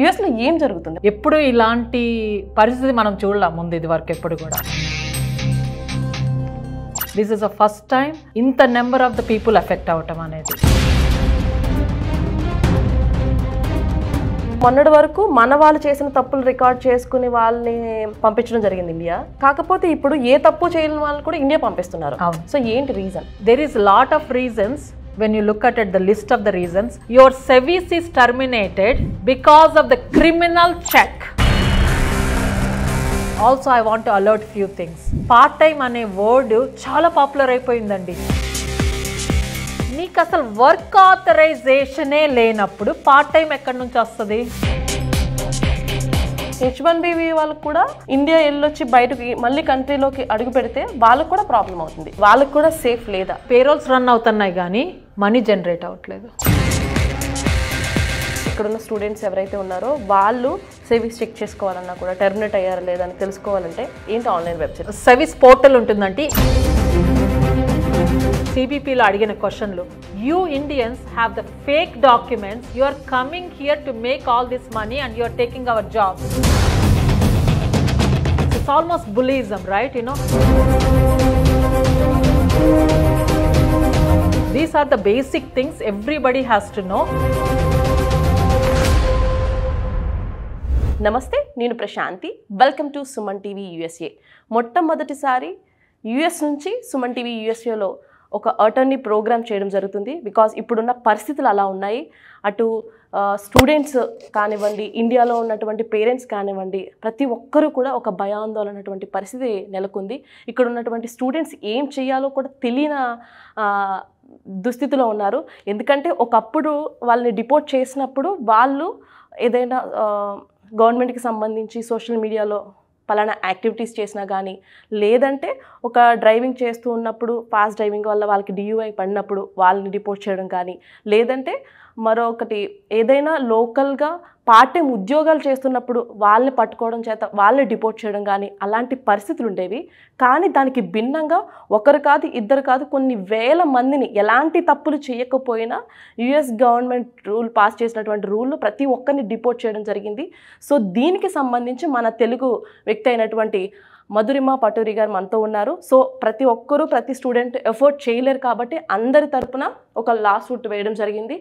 US లో ఏం జరుగుతుంది? ఎప్పుడు ఇలాంటి పరిస్థితి మనం చూడలేం ముందు ఇది వరకు ఎప్పుడు కూడా. This is the first time ఇంత number of the people effect అవటం అనేది. మొన్నటి వరకు మన వాళ్ళు చేసిన తప్పులు రికార్డ్ చేసుకుని వాళ్ళని పంపించడం జరిగింది ఇండియా. కాకపోతే ఇప్పుడు ఏ తప్పు చేయని వాళ్ళు కూడా ఇండియా పంపిస్తున్నారు. సో ఏంటి reason? There is lot of reasons. When you look at it, the list of the reasons, your service is terminated because of the criminal check. Also, I want to alert few things. Part time అనే word చాలా popular అయిపోయిందండి. నీకు అసలు work ఆథరైజేషనే లేనప్పుడు part time ఎక్కడి నుంచి వస్తుంది? H1B వాళ్ళకు కూడా ఇండియా వెళ్ళొచ్చి బయటకి మళ్ళీ కంట్రీలోకి అడుగు పెడితే వాళ్ళకు కూడా ప్రాబ్లం అవుతుంది. వాళ్ళకు కూడా సేఫ్ లేదా? పేరోల్స్ రన్ అవుతున్నాయి కానీ మనీ జనరేట్ అవ్వట్లేదు. ఇక్కడున్న స్టూడెంట్స్ ఎవరైతే ఉన్నారో వాళ్ళు సర్వీస్ చెక్ చేసుకోవాలన్నా కూడా టెర్మినేట్ అయ్యారా లేదా అని తెలుసుకోవాలంటే ఏంటి ఆన్లైన్ వెబ్సైట్ సర్వీస్ పోర్టల్ ఉంటుందంటే CBPలో అడిగిన క్వశ్చన్లు, you Indians have the fake documents, you are coming here to make all this money and you are taking our job. It's almost bullyism, right? These are the basic things everybody has to know. నమస్తే, నేను Prashanthi. Welcome to Suman TV USA. మొట్టమొదటిసారి US నుంచి Suman TV యూఎస్ఏలో ఒక attorney programme చేయడం జరుగుతుంది. Because ఇప్పుడున్న పరిస్థితులు అలా ఉన్నాయి. అటు స్టూడెంట్స్ కానివ్వండి, ఇండియాలో ఉన్నటువంటి పేరెంట్స్ కానివ్వండి, ప్రతి ఒక్కరూ కూడా ఒక భయాందోళనటువంటి పరిస్థితి నెలకొంది. ఇక్కడ ఉన్నటువంటి స్టూడెంట్స్ ఏం చేయాలో కూడా తెలియని దుస్థితిలో ఉన్నారు. ఎందుకంటే ఒకప్పుడు వాళ్ళని డిపోర్ట్ చేసినప్పుడు వాళ్ళు ఏదైనా గవర్నమెంట్కి సంబంధించి సోషల్ మీడియాలో పలానా యాక్టివిటీస్ చేసినా కానీ, లేదంటే ఒక డ్రైవింగ్ చేస్తూ ఉన్నప్పుడు ఫాస్ట్ డ్రైవింగ్ వల్ల వాళ్ళకి DUI పడినప్పుడు వాళ్ళని డిపోర్ట్ చేయడం కానీ, లేదంటే మరొకటి ఏదైనా లోకల్గా పార్ట్ టైం ఉద్యోగాలు చేస్తున్నప్పుడు వాళ్ళని పట్టుకోవడం చేత వాళ్ళని డిపోర్ట్ చేయడం కానీ అలాంటి పరిస్థితులు ఉండేవి. కానీ దానికి భిన్నంగా ఒకరు కాదు, ఇద్దరు కాదు, కొన్ని వేల మందిని ఎలాంటి తప్పులు చేయకపోయినా యుఎస్ గవర్నమెంట్ పాస్ చేసినటువంటి రూల్లో ప్రతి ఒక్కరిని డిపోర్ట్ చేయడం జరిగింది. సో దీనికి సంబంధించి మన తెలుగు వ్యక్తి అయినటువంటి మధురిమ పటూరి గారు మనతో ఉన్నారు. సో ప్రతి ఒక్కరూ ప్రతి స్టూడెంట్ ఎఫర్ట్ చేయలేరు కాబట్టి అందరి తరపున ఒక లా సూట్ వేయడం జరిగింది.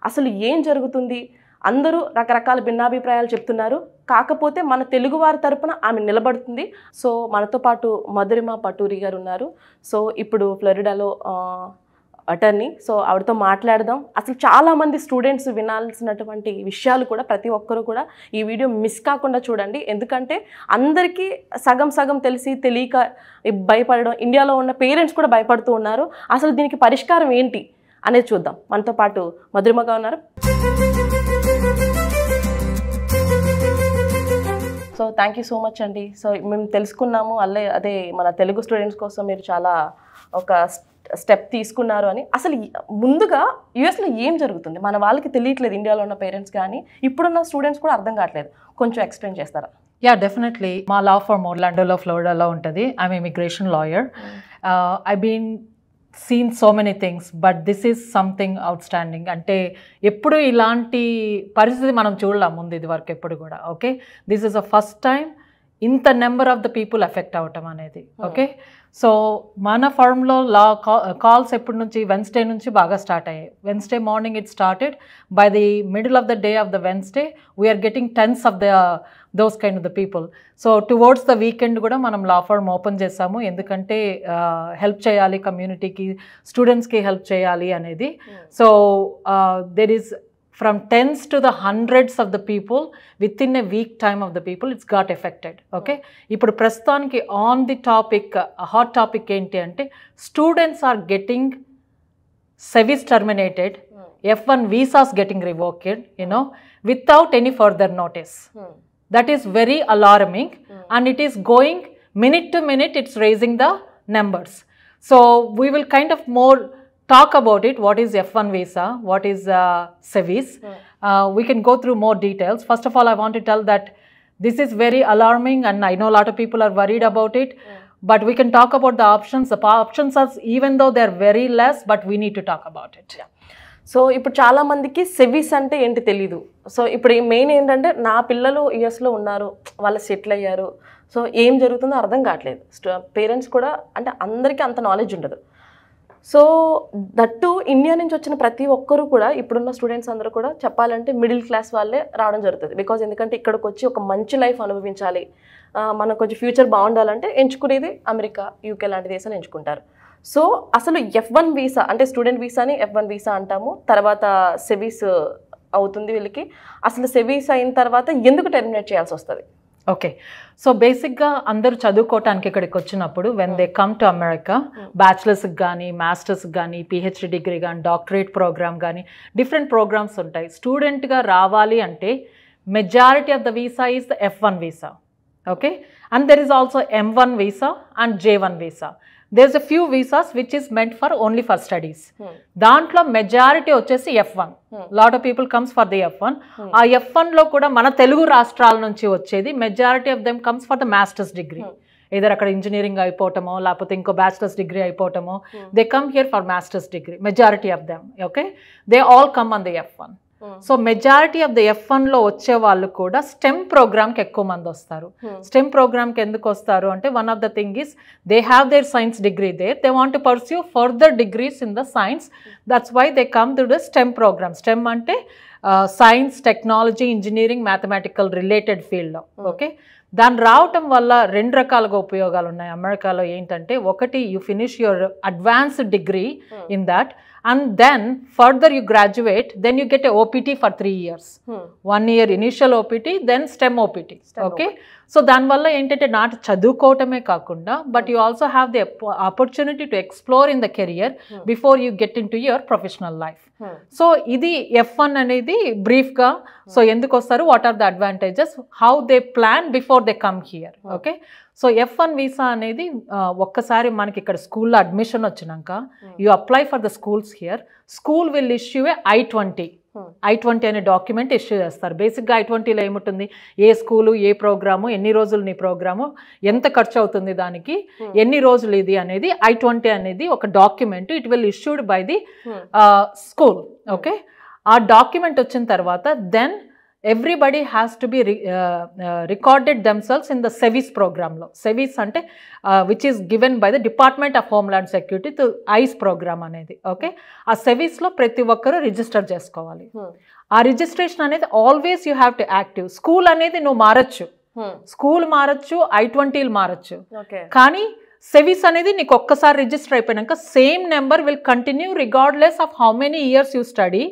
అసలు ఏం జరుగుతుంది? అందరూ రకరకాల భిన్నాభిప్రాయాలు చెప్తున్నారు. కాకపోతే మన తెలుగు వారి తరపున ఆమె నిలబడుతుంది. సో మనతో పాటు మధురిమ పటూరి గారు ఉన్నారు. సో ఇప్పుడు ఫ్లోరిడాలో అటర్నీ. సో ఆవిడతో మాట్లాడదాం. అసలు చాలామంది స్టూడెంట్స్ వినాల్సినటువంటి విషయాలు కూడా ప్రతి ఒక్కరు కూడా ఈ వీడియో మిస్ కాకుండా చూడండి. ఎందుకంటే అందరికీ సగం సగం తెలిసి తెలియక భయపడడం, ఇండియాలో ఉన్న పేరెంట్స్ కూడా భయపడుతూ ఉన్నారు. అసలు దీనికి పరిష్కారం ఏంటి అనేది చూద్దాం. మనతో పాటు మధురిమగా ఉన్నారు. So thank you so much అండి. సో మేము తెలుసుకున్నాము అదే మన తెలుగు స్టూడెంట్స్ కోసం మీరు చాలా ఒక స్టెప్ తీసుకున్నారు అని. అసలు ముందుగా యుఎస్లో ఏం జరుగుతుంది మన వాళ్ళకి తెలియట్లేదు, ఇండియాలో ఉన్న పేరెంట్స్ కానీ ఇప్పుడున్న స్టూడెంట్స్ కూడా అర్థం కావట్లేదు. కొంచెం ఎక్స్ప్లెయిన్ చేస్తారా? Yeah, definitely. మా లా ఫర్మ్ ఒర్లాండోలో ఫ్లోరిడాలో ఉంటుంది. I'm immigration lawyer. I been seen so many things but this is something outstanding. అంటే ఎప్పుడు ఇలాంటి పరిస్థితి మనం చూడలేం ముందు ఇది వరకు ఎప్పుడు కూడా. Okay, this is the first time ఇంత number of the people effect అవటం అనేది. ఓకే, సో మన ఫర్మ్లో లా కాల్స్ ఎప్పటి నుంచి వెన్స్డే నుంచి బాగా స్టార్ట్ అయ్యాయి. Wednesday morning it started. By the middle of the day of the Wednesday we're getting tens of those kind of the people. So towards the weekend కూడా మనం law firm open చేసాము. ఎందుకంటే help చేయాలి కమ్యూనిటీకి, స్టూడెంట్స్కి help చేయాలి అనేది. So there is from tens to the hundreds of the people within a week time of the people it's got affected. Okay, ఇప్పుడు ప్రస్తుతానికి on the topic hot topic ఏంటి అంటే students are getting service terminated, F1 visas getting revoked, without any further notice. That is very alarming and it is going minute to minute, it's raising the numbers. So we will kind of more talk about it. What is F1 visa? What is service? We can go through more details. First of all, I want to tell that this is very alarming and I know a lot of people are worried about it. But we can talk about the options. The options are, even though they're very less, but we need to talk about it. Yeah. So ఇప్పుడు చాలా మందికి సెవీస్ అంటే ఏంటి తెలీదు. So ఇప్పుడు main ఏంటంటే నా పిల్లలు యుఎస్లో ఉన్నారు, వాళ్ళు సెటిల్ అయ్యారు, సో ఏం జరుగుతుందో అర్థం కావట్లేదు. పేరెంట్స్ కూడా అంటే అందరికీ అంత నాలెడ్జ్ ఉండదు. సో దట్టు ఇండియా నుంచి వచ్చిన ప్రతి ఒక్కరు కూడా ఇప్పుడున్న స్టూడెంట్స్ అందరూ కూడా చెప్పాలంటే మిడిల్ క్లాస్ వాళ్ళే రావడం జరుగుతుంది. బికాజ్ ఎందుకంటే ఇక్కడికి వచ్చి ఒక మంచి లైఫ్ అనుభవించాలి, మనకు కొంచెం ఫ్యూచర్ బాగుండాలంటే ఎంచుకునేది అమెరికా, యూకే లాంటి దేశాలు ఎంచుకుంటారు. సో అసలు F1 వీసా అంటే స్టూడెంట్ వీసాని F1 వీసా అంటాము, తర్వాత సెవీస్ అవుతుంది వీళ్ళకి. అసలు సెవీస్ అయిన తర్వాత ఎందుకు టెర్మినేట్ చేయాల్సి వస్తుంది? ఓకే, సో బేసిక్గా అందరూ చదువుకోవటానికి ఇక్కడికి వచ్చినప్పుడు when they come to America, బ్యాచిలర్స్కి కానీ మాస్టర్స్కి కానీ పిహెచ్డి డిగ్రీ కానీ డాక్టరేట్ ప్రోగ్రామ్ కానీ డిఫరెంట్ ప్రోగ్రామ్స్ ఉంటాయి. స్టూడెంట్గా రావాలి అంటే majority of the visa is the F1 visa. Okay, and there is also M1 visa and J1 visa. there's a few visas which is meant for only for studies. దాంట్లో majority వచ్చేసి F1. Lot of people comes for the F1. ఆ F1 లో కూడా మన తెలుగు రాష్ట్రాల నుంచి వచ్చేది majority of them comes for the masters degree. Either అక్కడ ఇంజనీరింగ్ అయిపోవటమో లేకపోతే ఇంకో బ్యాచిలర్స్ డిగ్రీ అయిపోవటమో, they come here for masters degree, majority of them. Okay, they all come on the F1. So majority of the F1 లో వచ్చే వాళ్ళు కూడా stem ప్రోగ్రామ్కి ఎక్కువ మంది వస్తారు. స్టెమ్ ప్రోగ్రామ్కి ఎందుకు వస్తారు అంటే one of the thing is they have their science degree there, they want to pursue further degrees in the science. That's why they come to the STEM program. STEM అంటే science, technology, engineering, mathematical related ఫీల్డ్లో. Okay, దాన్ని రావటం వల్ల రెండు రకాలుగా ఉపయోగాలు ఉన్నాయి అమెరికాలో. ఏంటంటే ఒకటి, you finish your advanced degree in that and then further you graduate, then you get a OPT for 3 years. 1 year initial OPT, then STEM OPT. Okay, so దానివల్ల ఏంటంటే నాట్ చదువుకోవటమే కాకుండా but you also have the opportunity to explore in the career before you get into your professional life. So ఇది F1 అనేది బ్రీఫ్గా. So ఎందుకు వస్తారు, what are the advantages, how they plan before they come here. Okay, so F1 visa అనేది ఒక్కసారి మనకి ఇక్కడ స్కూల్లో అడ్మిషన్ వచ్చినాక you apply for the schools here. School will issue a I-20 అనే డాక్యుమెంట్ ఇష్యూ చేస్తారు. బేసిక్గా I-20లో ఏముంటుంది, ఏ స్కూలు, ఏ ప్రోగ్రాము, ఎన్ని రోజులు నీ ప్రోగ్రాము, ఎంత ఖర్చు అవుతుంది దానికి, ఎన్ని రోజులు ఇది అనేది I-20 అనేది ఒక document. It will issued by the school. Okay, ఆ డాక్యుమెంట్ వచ్చిన తర్వాత then everybody has to be recorded themselves in the SEVIS program lo. SEVIS ante which is given by the Department of Homeland Security to ICE program anedi. Okay, aa SEVIS lo prati okkaru register chesukovali. Aa registration anedi always you have to active. School anedi no marachu, school marachu, I-20 il marachu. Okay, kani SEVIS అనేది నీకు ఒక్కసారి register అయిపోయాక same number will continue regardless of how many years you study,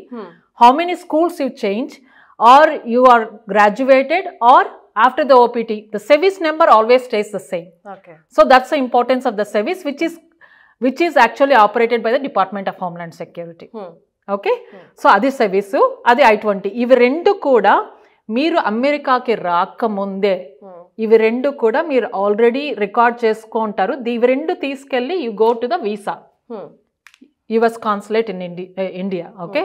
how many schools you change, or you are graduated, or after the OPT, the SEVIS number always stays the same. Okay, so that's the importance of the SEVIS, which is actually operated by the Department of Homeland Security. Okay, so adi SEVIS, adi I-20. ఇవి రెండు కూడా మీరు అమెరికాకి రాకముందే ఇవి రెండు కూడా మీరు ఆల్రెడీ రికార్డ్ చేసుకుంటారు. ఇవి రెండు తీసుకెళ్ళి you go to the visa, US consulate in India. Okay,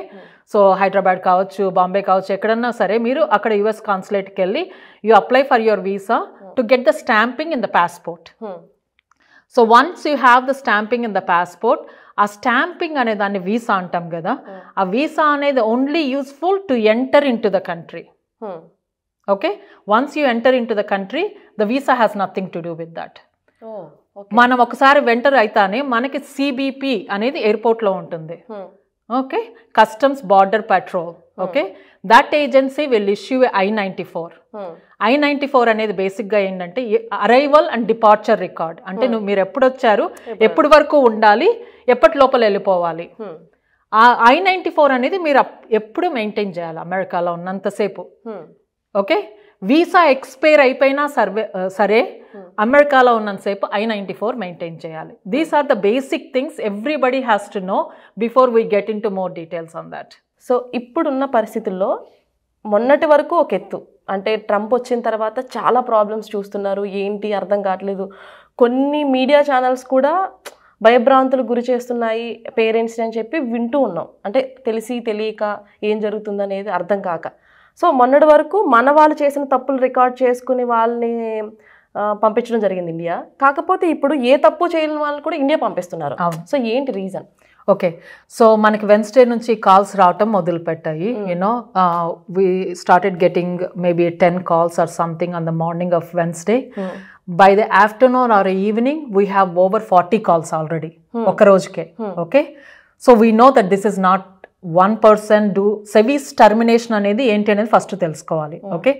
so Hyderabad కావచ్చు, బాంబే కావచ్చు, ఎక్కడన్నా సరే మీరు అక్కడ US కాన్సులేట్కి వెళ్ళి you apply for your visa to get the stamping in the passport. So once you have the stamping in the passport, ఆ stamping అనే దాన్ని వీసా అంటాం కదా, ఆ వీసా అనేది only useful to enter in to the country. Okay, once you enter in to the country the visa has nothing to do with that. మనం ఒకసారి venter అయితేనే మనకి CBP అనేది ఎయిర్పోర్ట్లో ఉంటుంది. Okay, customs border petrol. Okay, that agency will issue I-94. I-94 అనేది బేసిక్గా ఏంటంటే అరైవల్ అండ్ డిపార్చర్ రికార్డ్. అంటే మీరు ఎప్పుడు వచ్చారు, ఎప్పటి వరకు ఉండాలి, ఎప్పటి లోపల వెళ్ళిపోవాలి. ఆ I-94 అనేది మీరు ఎప్పుడు మెయింటైన్ చేయాలి అమెరికాలో ఉన్నంతసేపు. ఓకే, వీసా ఎక్స్పైర్ అయిపోయినా సరే అమెరికాలో ఉన్నంతసేపు I-94 మెయింటైన్ చేయాలి. These are the basic things everybody has to know before we get into more details on that. So ఇప్పుడున్న పరిస్థితుల్లో మొన్నటి వరకు ఒక ఎత్తు, అంటే ట్రంప్ వచ్చిన తర్వాత చాలా ప్రాబ్లమ్స్ చూస్తున్నారు, ఏంటి అర్థం కావట్లేదు. కొన్ని మీడియా ఛానల్స్ కూడా భయభ్రాంతులకు గురి చేస్తున్నాయి పేరెంట్స్ని అని చెప్పి వింటూ ఉన్నాం. అంటే తెలిసి తెలియక ఏం జరుగుతుందనేది అర్థం కాక. సో మొన్నటి వరకు మన వాళ్ళు చేసిన తప్పులు రికార్డ్ చేసుకుని వాళ్ళని పంపించడం జరిగింది ఇండియా. కాకపోతే ఇప్పుడు ఏ తప్పు చేయని వాళ్ళని కూడా ఇండియా పంపిస్తున్నారు. సో ఏంటి రీజన్? ఓకే, సో మనకి వెన్స్డే నుంచి కాల్స్ రావటం మొదలు పెట్టాయి. You know we started getting maybe 10 calls or something on the morning of Wednesday. By the afternoon or evening we have over 40 calls already ఒక రోజుకే. Okay, so we know that this is not one person do. SEVIS termination అనేది ఏంటి అనేది first తెలుసుకోవాలి. Okay,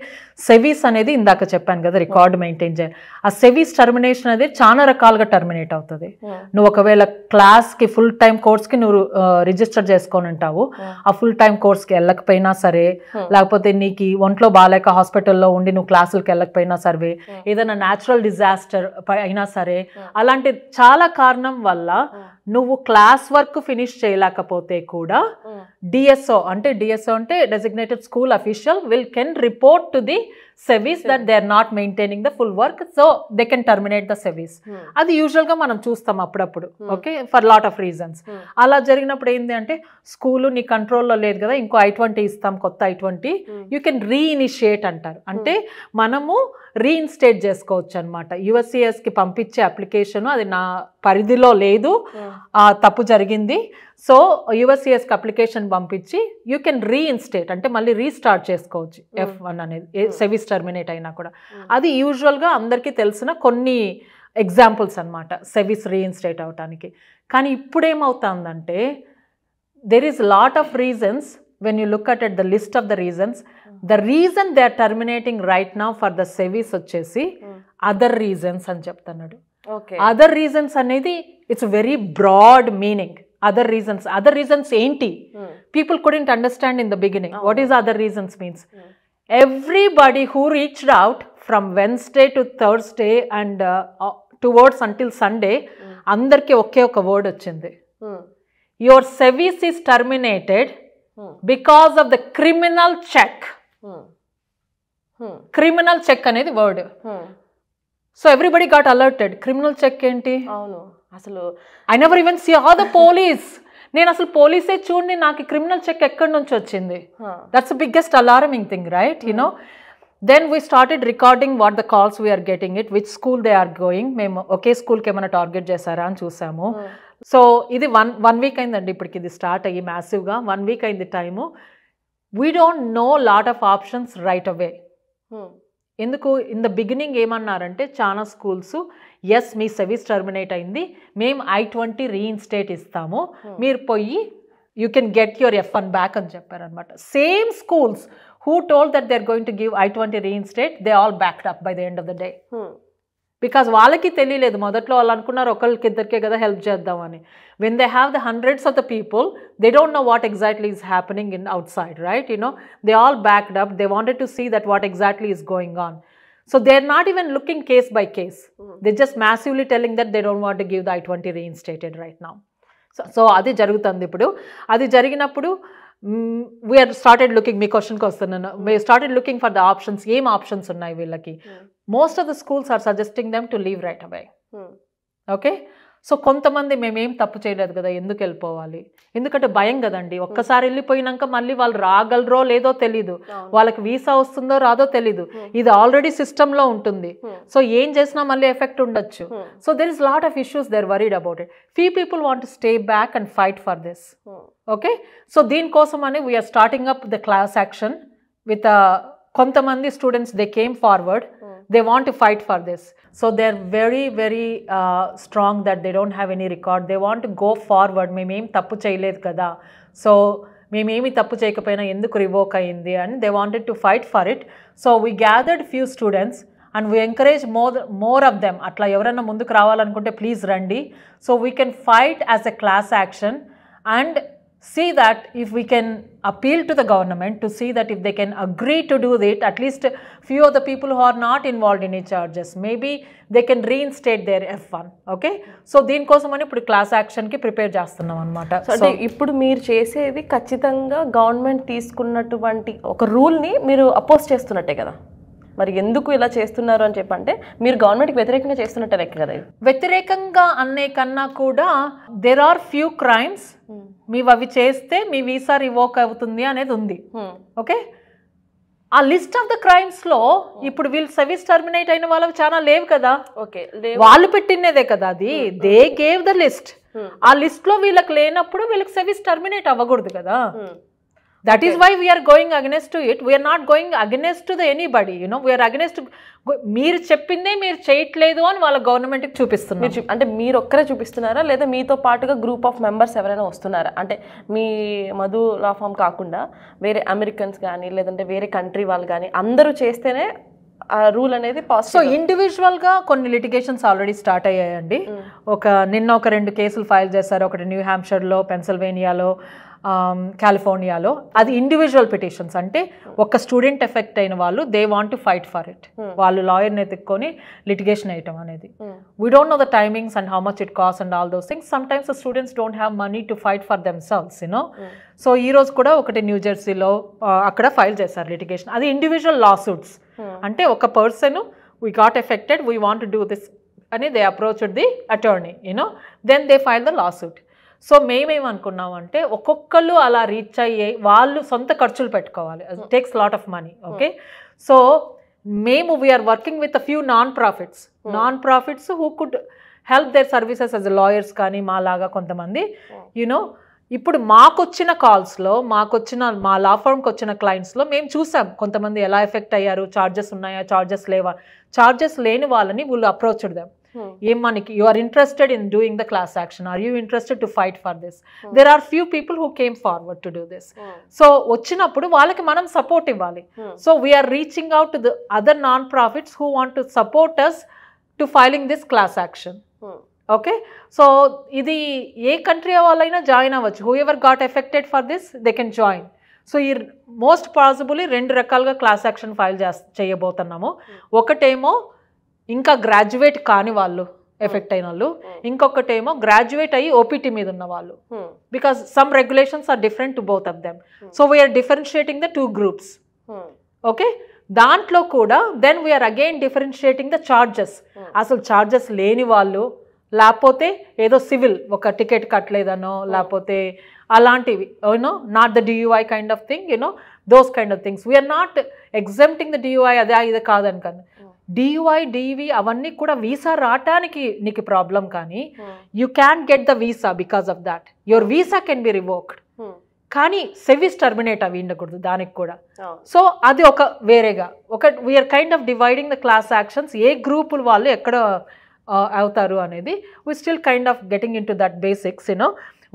సెవీస్ అనేది ఇందాక చెప్పాను కదా రికార్డ్ మెయింటైన్ చేయాలి. ఆ సెవీస్ టర్మినేషన్ అనేది చాలా రకాలుగా టర్మినేట్ అవుతుంది. నువ్వు ఒకవేళ క్లాస్కి ఫుల్ టైం కోర్స్కి నువ్వు రిజిస్టర్ చేసుకొని ఉంటావు, ఆ ఫుల్ టైం కోర్స్కి వెళ్ళకపోయినా సరే, లేకపోతే నీకు ఒంట్లో బాగాలేక హాస్పిటల్లో ఉండి నువ్వు క్లాసులకి వెళ్ళకపోయినా సరే, ఏదైనా న్యాచురల్ డిజాస్టర్ అయినా సరే, అలాంటి చాలా కారణం వల్ల నువ్వు క్లాస్ వర్క్ ఫినిష్ చేయలేకపోతే కూడా డిఎస్ఓ అంటే designated school official can report to the SEVIS that they are not maintaining the full work, so they can terminate the SEVIS. అది యూజువల్గా మనం చూస్తాం అప్పుడప్పుడు. Okay, for lot of reasons. అలా జరిగినప్పుడు ఏంటి అంటే స్కూలు నీ కంట్రోల్లో లేదు కదా, ఇంకో I-20 ఇస్తాం, కొత్త I-20, యూ కెన్ రీఇనిషియేట్ అంటారు. అంటే మనము రీఇన్స్టేట్ చేసుకోవచ్చు అనమాట. USCISకి పంపించే అప్లికేషన్ అది నా పరిధిలో లేదు, తప్పు జరిగింది, సో USCISకి అప్లికేషన్ పంపించి యూ కెన్ రీఇన్స్టేట్ అంటే మళ్ళీ రీస్టార్ట్ చేసుకోవచ్చు F1 అనేది సెవీస్ టర్మినేట్ అయినా కూడా. అది యూజువల్గా అందరికీ తెలిసిన కొన్ని ఎగ్జాంపుల్స్ అనమాట సెవీస్ రీఇన్స్టేట్ అవటానికి. కానీ ఇప్పుడు ఏమవుతుందంటే there is lot of reasons when you look at the list of the reasons. The reason they are terminating right now for the sevis వచ్చేసి other reasons అని చెప్తున్నాడు. other reasons అనేది it's a very broad meaning. other reasons ఏంటి? people couldn't understand in the beginning what is other reasons means. everybody who reached out from Wednesday to Thursday and towards until Sunday అందరికి ఒకే ఒక word వచ్చింది, your sevis is terminated because of the criminal check. criminal check అనేది word. So everybody got alerted. Criminal check ఏంటి? అవును, అసలు I never even saw the police. నేను అసలు పోలీసే చూడండి, నాకు క్రిమినల్ చెక్ ఎక్కడి నుంచి వచ్చింది? That's the biggest alarming thing, right? You know, then we started recording what the calls we are getting it, which school they are going. మేము ఒకే స్కూల్కి ఏమైనా టార్గెట్ చేశారా అని చూసాము. సో ఇది వన్ వీక్ అయిందండి ఇప్పటికి, ఇది స్టార్ట్ అయ్యి మ్యాసివ్గా 1 week అయింది time. We don't know lot of options right away. ఎందుకు ఇన్ ద బిగినింగ్ ఏమన్నారంటే చాలా స్కూల్స్, ఎస్ మీ సెవీస్ టర్మినేట్ అయింది, మేము I-20 రీఇన్స్టేట్ ఇస్తాము, మీరు పోయి you can get your F1 back అని చెప్పారనమాట. Same schools who told that they're going to give I-20 reinstate, they all backed up by the end of the day. Because వాళ్ళకి తెలియలేదు మొదట్లో, వాళ్ళు అనుకున్నారు ఒకళ్ళకి ఇద్దరికే కదా హెల్ప్ చేద్దామని. when they have the hundreds of the people, they don't know what exactly is happening in outside, right? You know, they all backed up. They wanted to see that what exactly is going on. So they're not even looking case by case. They're just massively telling that they don't want to give the I-20 reinstated right now. So అది జరుగుతుంది ఇప్పుడు. అది జరిగినప్పుడు we had started looking, మీ క్వశ్చన్కి వస్తున్నాను, we started looking for the options. ఏం options ఉన్నాయి వీళ్ళకి? most of the schools are suggesting them to leave right away. Okay, so కొంతమంది మేమేం తప్పు చేయలేదు కదా, ఎందుకు వెళ్ళిపోవాలి? ఎందుకంటే భయం కదండి, ఒక్కసారి వెళ్ళిపోయినాక మళ్ళీ వాళ్ళు రాగలరో లేదో తెలీదు, వాళ్ళకి వీసా వస్తుందో రాదో తెలీదు, ఇది ఆల్రెడీ సిస్టంలో ఉంటుంది, సో ఏం చేసినా మళ్ళీ ఎఫెక్ట్ ఉండొచ్చు. So there is lot of issues, they are worried about it. few people want to stay back and fight for this. Okay, so దీనికోసం అని we're starting up the class action with కొంతమంది students, they came forward, they want to fight for this. So they're very very strong that they don't have any record. They want to go forward. మేమేం తప్పు చేయలేదు కదా, so మేమేమి తప్పు చేయకపోయినా ఎందుకు revoke అయింది అని they wanted to fight for it. So we gathered few students and we encourage more of them. అట్లా ఎవరైనా ముందుకు రావాలనుకుంటే ప్లీజ్ రండి. So we can fight as a class action and see that if we can appeal to the government to see that if they can agree to do it, at least few of the people who are not involved in any charges, maybe they can reinstate their F1. okay, so దీని కోసమని ఇప్పుడు class యాక్షన్కి prepare చేస్తున్నాం అనమాట. So ఇప్పుడు మీరు చేసేది ఖచ్చితంగా government తీసుకున్నటువంటి ఒక రూల్ని మీరు అపోజ్ చేస్తున్నట్టే కదా, మరి ఎందుకు ఇలా చేస్తున్నారు అని చెప్పంటే మీరు గవర్నమెంట్కి వ్యతిరేకంగా చేస్తున్నట్టే లెక్క కదా. వ్యతిరేకంగా అనే కన్నా కూడా దెర్ ఆర్ ఫ్యూ క్రైమ్స్, మీవి అవి చేస్తే మీ వీసా రివోక్ అవుతుంది అనేది ఉంది. ఓకే, ఆ లిస్ట్ ఆఫ్ ద క్రైమ్స్ లో ఇప్పుడు వీళ్ళు సర్వీస్ టర్మినేట్ అయిన వాళ్ళకి చాలా లేవు కదా. ఓకే, వాళ్ళు పెట్టినదే కదా అది, దే గేవ్ ద లిస్ట్. ఆ లిస్ట్లో వీళ్ళకి లేనప్పుడు వీళ్ళకి సర్వీస్ టర్మినేట్ అవ్వకూడదు కదా. That is why we are going against to it. We are not going against to the anybody, you know. We are against to మీరు చెప్పిందే మీరు చేయట్లేదు అని వాళ్ళ గవర్నమెంట్కి చూపిస్తున్నారు. అంటే మీరు ఒక్కరే చూపిస్తున్నారా లేదా మీతో పాటుగా గ్రూప్ ఆఫ్ మెంబర్స్ ఎవరైనా వస్తున్నారా? అంటే మీ మధు లా ఫామ్ కాకుండా వేరే అమెరికన్స్ కానీ లేదంటే వేరే కంట్రీ వాళ్ళు కానీ అందరూ చేస్తేనే ఆ రూల్ అనేది పాసిబుల్. సో ఇండివిజువల్గా కొన్ని లిటిగేషన్స్ ఆల్రెడీ స్టార్ట్ అయ్యాయండి. నిన్న ఒక 2 కేసులు ఫైల్ చేశారు. ఒకటి న్యూ హ్యాంప్షైర్లో, పెన్సిల్వేనియాలో, కాలిఫోర్నియాలో. అది ఇండివిజువల్ పిటిషన్స్. అంటే ఒక స్టూడెంట్ ఎఫెక్ట్ అయిన వాళ్ళు they want to fight for it. వాళ్ళు లాయర్ని ఎత్తుక్కొని లిటిగేషన్ వేయటం అనేది. We don't know the timings and how much it cost and all those things. Some times the students don't have money to fight for themselves, you know. So ఈ రోజు కూడా ఒకటి new జెర్సీలో అక్కడ file చేశారు లిటిగేషన్. అది individual లా suits. అంటే ఒక person we got affected, we want to do this అని they approached the attorney, you know, then they file the lawsuit. So మేమేమనుకున్నామంటే ఒక్కొక్కళ్ళు అలా రీచ్ అయ్యి వాళ్ళు సొంత ఖర్చులు పెట్టుకోవాలి. అది takes lot of money. Okay, so మేము we're working with a few non profits who could help their services as lawyers కానీ మాలాగా కొంతమంది, యూనో. ఇప్పుడు మాకొచ్చిన కాల్స్లో మా లా ఫర్మ్కి వచ్చిన క్లయింట్స్లో మేము చూసాం కొంతమంది ఎలా ఎఫెక్ట్ అయ్యారు, ఛార్జెస్ ఉన్నాయా, ఛార్జెస్ లేవా. ఛార్జెస్ లేని వాళ్ళని వీళ్ళు అప్రోచ్డ్ దెమ్. ఏం మనకి you are interested in doing the class action, are you interested to fight for this. There are few people who came forward to do this. So వచ్చినప్పుడు వాళ్ళకి మనం సపోర్ట్ ఇవ్వాలి. So we are reaching out to the other non profits who want to support us to filing this class action. Okay, so ఇది ఏ country వాళ్ళైనా join అవ్వచ్చు. Whoever got affected for this they can join. So ఈ most possibly 2 రకాలుగా class action file చేయబోతున్నాము. ఒకటేమో ఇంకా graduate కాని వాళ్ళు ఎఫెక్ట్ అయిన వాళ్ళు, ఇంకొకటేమో గ్రాడ్యుయేట్ అయ్యి ఓపీటీ మీద ఉన్న వాళ్ళు. Because some regulations are different to both of them. So we are differentiating the 2 groups. Okay, దాంట్లో కూడా then we are again differentiating the charges. అసలు ఛార్జెస్ లేని వాళ్ళు, లేకపోతే ఏదో సివిల్ ఒక టికెట్ కట్టలేదనో, లేకపోతే అలాంటివి, you know, not the DUI kind of thing, you know, those kind of things. We're not exempting the DUI, అదే ఇది కాదని. కానీ డియూఐ, డివి అవన్నీ కూడా వీసా రావటానికి నీకు ప్రాబ్లం, కానీ you can get the visa because of that. Your visa can be revoked, కానీ సర్వీస్ టర్మినేట్ అవి ఉండకూడదు దానికి కూడా. సో అది ఒక వేరేగా we're kind of dividing the class actions. ఏ గ్రూపులు వాళ్ళు ఎక్కడ అవుతారు అనేది we still kind of getting into that basics, you know.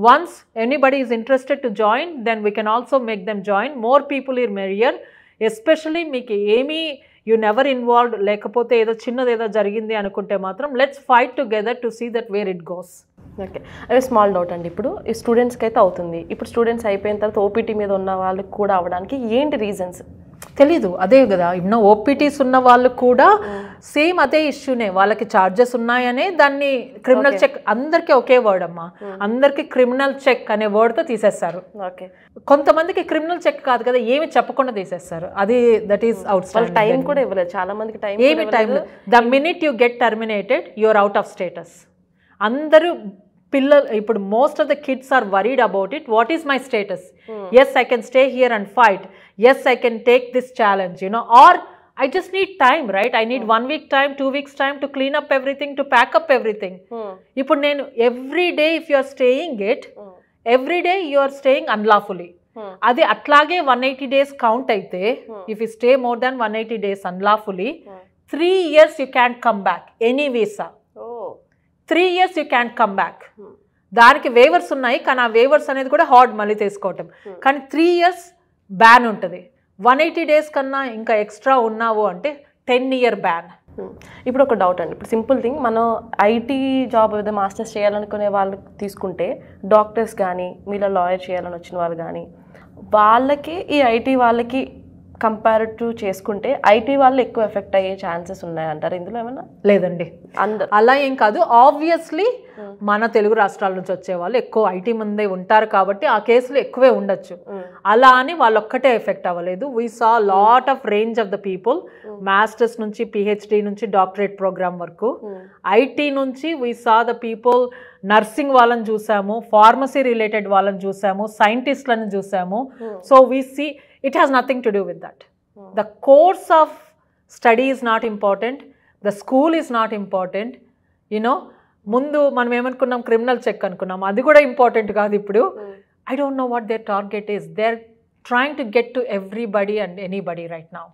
Once anybody is interested to join, then we can also make them join. More people are merrier. Especially మీకు ఏమీ you never involved లేకపోతే ఏదో చిన్నది ఏదో జరిగింది అనుకుంటే మాత్రం let's fight together to see that where it goes. Okay, అదే స్మాల్ డౌట్ అండి. ఇప్పుడు ఈ స్టూడెంట్స్కి అయితే అవుతుంది. ఇప్పుడు స్టూడెంట్స్ అయిపోయిన తర్వాత ఓపీటీ మీద ఉన్న వాళ్ళకి కూడా అవ్వడానికి ఏంటి రీజన్స్ తెలీదు. అదే కదా, ఇప్పుడు ఓపీటీస్ ఉన్న వాళ్ళు కూడా సేమ్ అదే ఇష్యూనే. వాళ్ళకి ఛార్జెస్ ఉన్నాయనే దాన్ని క్రిమినల్ చెక్, అందరికీ ఒకే వర్డ్ అమ్మా, అందరికి క్రిమినల్ చెక్ అనే వర్డ్తో తీసేస్తారు. ఓకే, కొంతమందికి క్రిమినల్ చెక్ కాదు కదా, ఏమి చెప్పకుండా తీసేస్తారు. అది that is outstanding. Time కూడా ఇవ్వలేదు చాలా మందికి, టైం ఏమి time. The minute you get terminated you're out of status. అందరూ పిల్లలు ఇప్పుడు most of the kids are worried about it. What is my status? Yes I can stay here and fight. Yes, I can take this challenge, you know, or I just need time, right? I need 1 week time, 2 weeks time to clean up everything, to pack up everything. Ippudu nenu every day if you are staying it, every day you are staying unlawfully. Adi atlage 180 days count aithe, if you stay more than 180 days unlawfully, 3 years you can't come back, any visa. 3 years you can't come back. దానికి weavers ఉన్నాయి, కానీ ఆ weavers అనేది కూడా hard మళ్ళీ తీసుకోవటం. కానీ 3 years ban ఉంటుంది. 180 days కన్నా ఇంకా ఎక్స్ట్రా ఉన్నావు అంటే 10-year బ్యాన్. ఇప్పుడు ఒక డౌట్ అండి. ఇప్పుడు సింపుల్ థింగ్, మనం ఐటీ జాబ్ ఏదో మాస్టర్స్ చేయాలనుకునే వాళ్ళు తీసుకుంటే, డాక్టర్స్ కానీ మీలో లాయర్ చేయాలని వచ్చిన వాళ్ళు కానీ, వాళ్ళకి ఈ ఐటీ వాళ్ళకి కంపారిటివ్ చేసుకుంటే ఐటీ వాళ్ళు ఎక్కువ ఎఫెక్ట్ అయ్యే ఛాన్సెస్ ఉన్నాయంటారు ఇందులో ఏమన్నా? లేదండి, అలా ఏం కాదు. ఆబ్వియస్లీ మన తెలుగు రాష్ట్రాల నుంచి వచ్చే వాళ్ళు ఎక్కువ ఐటీ మందే ఉంటారు కాబట్టి ఆ కేసులు ఎక్కువే ఉండొచ్చు. అలా అని వాళ్ళు ఒక్కటే ఎఫెక్ట్ అవ్వలేదు. We saw lot of range of the people, masters నుంచి పిహెచ్డి నుంచి డాక్టరేట్ ప్రోగ్రామ్ వరకు. ఐటీ నుంచి we saw the people, nursing వాళ్ళని చూసాము, ఫార్మసీ రిలేటెడ్ వాళ్ళని చూసాము, సైంటిస్ట్లను చూసాము. So we see it has nothing to do with that. The course of study is not important, the school is not important, you know. ముందు మనం ఏమనుకున్నాం, criminal check అనుకున్నాం, అది కూడా ఇంపార్టెంట్ కాదు ఇప్పుడు. I don't know what their target is. They are trying to get to everybody and anybody right now.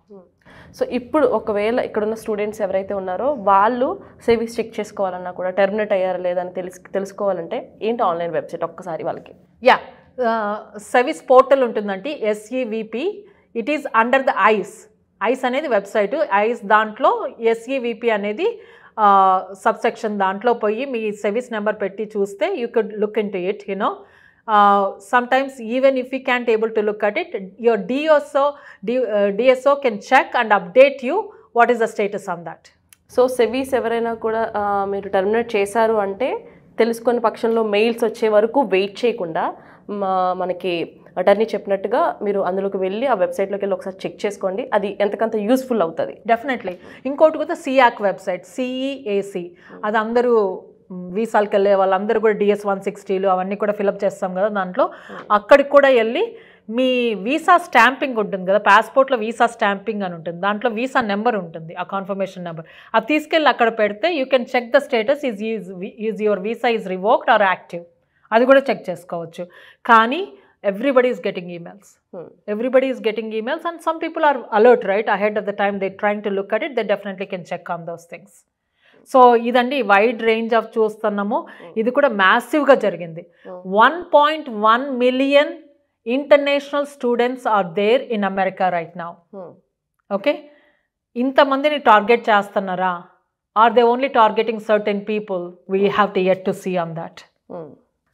So ఇప్పుడు ఒకవేళ ఇక్కడున్న స్టూడెంట్స్ ఎవరైతే ఉన్నారో వాళ్ళు సేవింగ్స్ చెక్ చేసుకోవాలన్నా కూడా టెర్మినేట్ అయ్యారా లేదా అని తెలుసుకోవాలంటే ఏంటి ఆన్లైన్ వెబ్సైట్ ఒక్కసారి వాళ్ళకి? యా, సెవిస్ పోర్టల్ ఉంటుందండి, SEVP. It is under the ice అనేది వెబ్సైట్. ఐస్ దాంట్లో SEVP అనేది సబ్సెక్షన్, దాంట్లో పోయి మీ సెవిస్ నెంబర్ పెట్టి చూస్తే you could look in to it, you know. Sometimes even if you can't able to look at it, your DSO can check and update you what is the status on that. So SEVIS ఎవరైనా కూడా మీరు terminate చేశారు అంటే తెలుసుకునే పక్షంలో mails వచ్చే వరకు wait చేయకుండా మనకి అటర్నీ చెప్పినట్టుగా మీరు అందులోకి వెళ్ళి ఆ వెబ్సైట్లోకి వెళ్ళి ఒకసారి చెక్ చేసుకోండి, అది ఎంతకంత యూస్ఫుల్ అవుతుంది. డెఫినెట్లీ. ఇంకోటి కూడా CEAC వెబ్సైట్, CEAC, అది అందరూ వీసాలకు వెళ్ళే వాళ్ళందరూ కూడా DS 160లు అవన్నీ కూడా ఫిలప్ చేస్తాం కదా దాంట్లో. అక్కడికి కూడా వెళ్ళి మీ వీసా స్టాంపింగ్ ఉంటుంది కదా, పాస్పోర్ట్లో వీసా స్టాంపింగ్ అని ఉంటుంది, దాంట్లో వీసా నెంబర్ ఉంటుంది, ఆ కన్ఫర్మేషన్ నెంబర్, అది తీసుకెళ్ళి అక్కడ పెడితే you can check the status is your visa is revoked or active, అది కూడా చెక్ చేసుకోవచ్చు. కానీ everybody is getting emails. Everybody is getting emails and some people are alert, right? Ahead of the time they're trying to look at it, they definitely can check on those things. So ఇదండి wide range of చూస్తున్నాము. ఇది కూడా మ్యాసివ్గా జరిగింది. 1.1 million international students are there in America right now. Okay, ఇంతమందిని target చేస్తున్నారా? Are they only targeting certain people? We have to yet to see on that.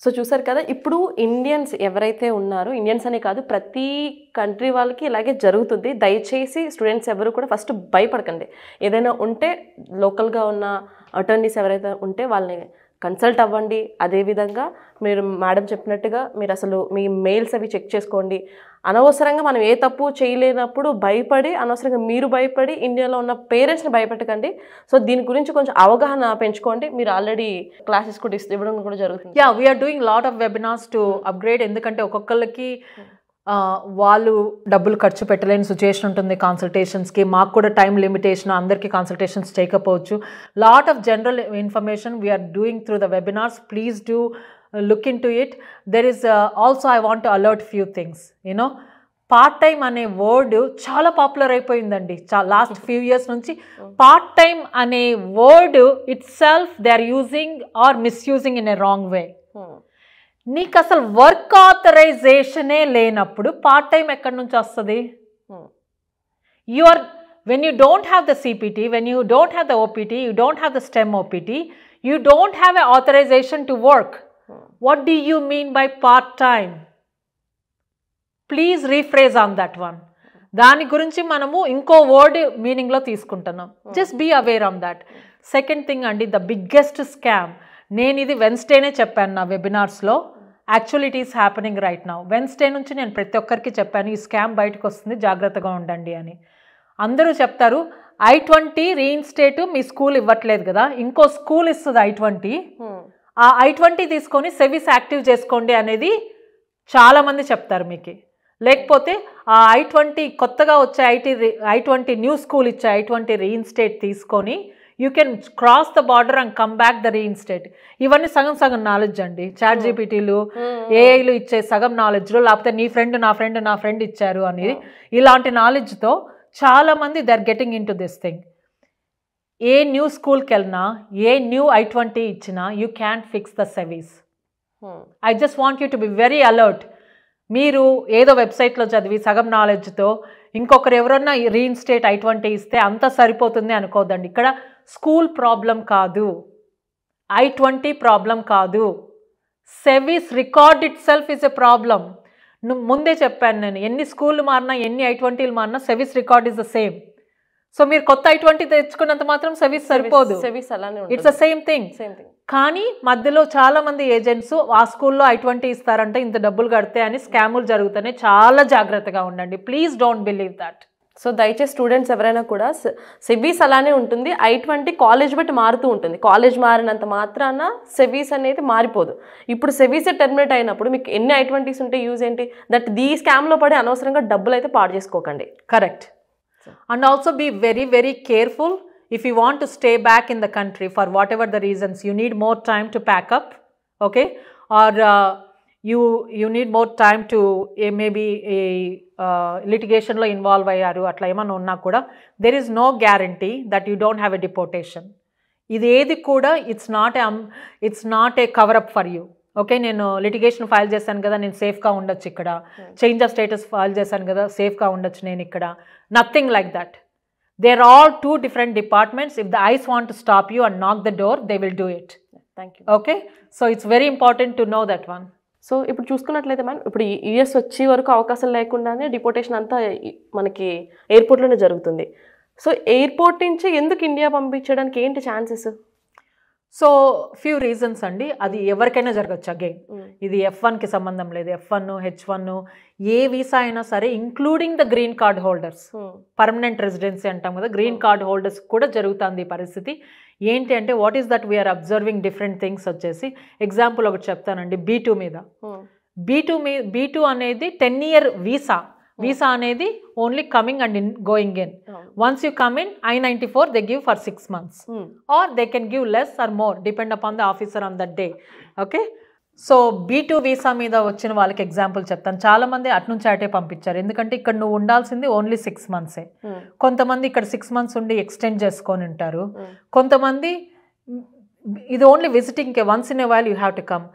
So చూసారు కదా, ఇప్పుడు ఇండియన్స్ ఎవరైతే ఉన్నారో, ఇండియన్స్ అనే కాదు ప్రతి కంట్రీ వాళ్ళకి ఇలాగే జరుగుతుంది. దయచేసి స్టూడెంట్స్ ఎవరు కూడా ఫస్ట్ భయపడకండి. ఏదైనా ఉంటే లోకల్గా ఉన్న అటర్నీస్ ఎవరైతే ఉంటే వాళ్ళని కన్సల్ట్ అవ్వండి. అదేవిధంగా మీరు మేడం చెప్పినట్టుగా మీరు అసలు మీ మెయిల్స్ అవి చెక్ చేసుకోండి. అనవసరంగా మనం ఏ తప్పు చేయలేనప్పుడు భయపడి, అనవసరంగా మీరు భయపడి ఇండియాలో ఉన్న పేరెంట్స్ని భయపెట్టకండి. సో దీని గురించి కొంచెం అవగాహన పెంచుకోండి. మీరు ఆల్రెడీ క్లాసెస్ కూడా ఇవ్వడం కూడా జరుగుతుంది. Yeah, we are doing lot of webinars to upgrade. ఎందుకంటే ఒక్కొక్కరికి వాళ్ళు డబ్బులు ఖర్చు పెట్టలేని సిచ్యుయేషన్ ఉంటుంది కన్సల్టేషన్స్కి. మాకు కూడా టైం లిమిటేషన్, అందరికీ కన్సల్టేషన్స్ చేయకపోవచ్చు. Lot of general information we are doing through the webinars. Please do look into it. There is also I want to alert few things, you know. Part time అనే word చాలా popular అయిపోయిందండి last few years నుంచి. Part time అనే word itself they are using or misusing in a wrong way. నీకు అసలు work ఆథరైజేషనే లేనప్పుడు part time ఎక్కడి నుంచి వస్తుంది? You are when you don't have the CPT, when you don't have the OPT, you don't have the STEM OPT, you don't have an authorization to work. What do you mean by part-time? Please rephrase on that one. దాని గురించి మనము ఇంకో word మీనింగ్లో తీసుకుంటున్నాం. Just be aware on that. Second thing అండి, the biggest scam. నేను ఇది వెన్స్డేనే చెప్పాను నా వెబినార్స్లో. Actually it is happening right now. Wednesday నుంచి నేను ప్రతి ఒక్కరికి చెప్పాను ఈ స్కామ్ బయటకు వస్తుంది, జాగ్రత్తగా ఉండండి అని. అందరూ చెప్తారు I-20 రీఇన్స్టేట్ మీ స్కూల్ ఇవ్వట్లేదు కదా, ఇంకో స్కూల్ ఇస్తుంది I-20, ఆ I-20 తీసుకొని సెవిస్ యాక్టివ్ చేసుకోండి అనేది చాలామంది చెప్తారు మీకు. లేకపోతే ఆ I-20 కొత్తగా వచ్చే I-20 న్యూ స్కూల్ ఇచ్చే I-20 రీఇన్స్టేట్ తీసుకొని you can cross the border and come back the reinstate. ఇవన్నీ సగం సగం నాలెడ్జ్ అండి. చాట్ జీపీటీలు, ఏఐలు ఇచ్చే సగం నాలెడ్జ్లో, లేకపోతే నీ ఫ్రెండ్ నా ఫ్రెండ్ ఇచ్చారు అనేది, ఇలాంటి నాలెడ్జ్తో చాలామంది they are getting in to this thing. ఏ న్యూ స్కూల్కి వెళ్ళినా, ఏ న్యూ I-20 ఇచ్చినా you can fix the SEVIS. I just want you to be very alert. మీరు ఏదో వెబ్సైట్లో చదివి సగం నాలెడ్జ్తో ఇంకొకరు ఎవరన్నా రీఇన్స్టేట్ I-20 ఇస్తే అంత సరిపోతుంది అనుకోదండి. ఇక్కడ స్కూల్ ప్రాబ్లం కాదు, I-20 ప్రాబ్లం కాదు, SEVIS record itself is a problem. ముందే చెప్పాను నేను, ఎన్ని స్కూళ్ళు మారినా, ఎన్ని I-20లు మారినా SEVIS record is the same. So మీరు కొత్త I-20 తెచ్చుకున్నంత మాత్రం సెవీస్ సరిపోదు. It's the same thing. కానీ మధ్యలో చాలా మంది ఏజెంట్స్ ఆ స్కూల్లో I-20 ఇస్తారంటే ఇంత డబ్బులు కడితే అని స్కాములు జరుగుతాయి. చాలా జాగ్రత్తగా ఉండండి. Please don't believe that. So దయచేసి స్టూడెంట్స్ ఎవరైనా కూడా సెవీస్ అలానే ఉంటుంది. I-20 కాలేజ్ బట్టి మారుతూ ఉంటుంది. కాలేజ్ మారినంత మాత్రాన సెవీస్ అనేది మారిపోదు. ఇప్పుడు సెవీసే టెర్మినేట్ అయినప్పుడు మీకు ఎన్ని I-20s ఉంటే యూజ్ ఏంటి? దట్ ఈ స్కామ్లో పడి అనవసరంగా డబ్బులు అయితే పాడు చేసుకోకండి. Correct. And also be very very careful. if you want to stay back in the country for whatever the reasons, you need more time to pack up, okay, or you need more time to maybe a litigation lo involve ayyaru atla emana unna kuda, there is no guarantee that you don't have a deportation. ఇది ఏది కూడా it's not a cover up for you. Okay, నేను litigation file చేశాను కదా, నేను సేఫ్గా ఉండొచ్చు ఇక్కడ, చేంజ్ ఆఫ్ స్టేటస్ ఫైల్ చేశాను కదా, సేఫ్గా ఉండొచ్చు నేను ఇక్కడ, nothing like that. They are all two different departments. If the ICE want to stop you and knock the door, they will do it. Thank you. Okay, so it's very important to know that one. So ఇప్పుడు చూసుకున్నట్లయితే ma'am, ఇప్పుడు US వచ్చే వరకు అవకాశం లేకుండానే deportation అంతా మనకి ఎయిర్పోర్ట్లోనే జరుగుతుంది. సో ఎయిర్పోర్ట్ నుంచి ఎందుకు ఇండియా పంపించడానికి ఏంటి ఛాన్సెస్? సో ఫ్యూ రీజన్స్ అండి, అది ఎవరికైనా జరగచ్చు. అగైన్ ఇది F1కి సంబంధం లేదు, F1 H1 ఏ వీసా అయినా సరే, including the green card holders, permanent residency అంటాం కదా, గ్రీన్ కార్డ్ హోల్డర్స్ కూడా జరుగుతుంది ఈ పరిస్థితి. ఏంటి అంటే what is that we are observing different things వచ్చేసి, ఎగ్జాంపుల్ ఒకటి చెప్తానండి. B2 మీద, B2 అనేది 10-year వీసా. వీసా అనేది only coming and going in. Once you come in, I-94 they give for 6 months, or they can give less or more depend upon the officer on that day. Okay, so B2 visa మీద వచ్చిన వాళ్ళకి example చెప్తాను. చాలా మంది అటు నుంచి అటే పంపించారు, ఎందుకంటే ఇక్కడ నువ్వు ఉండాల్సింది ఓన్లీ 6 months. కొంతమంది ఇక్కడ 6 months ఉండి ఎక్స్టెండ్ చేసుకొని ఉంటారు. కొంతమంది ఇది ఓన్లీ విజిటింగ్కే, once in a while you have to come.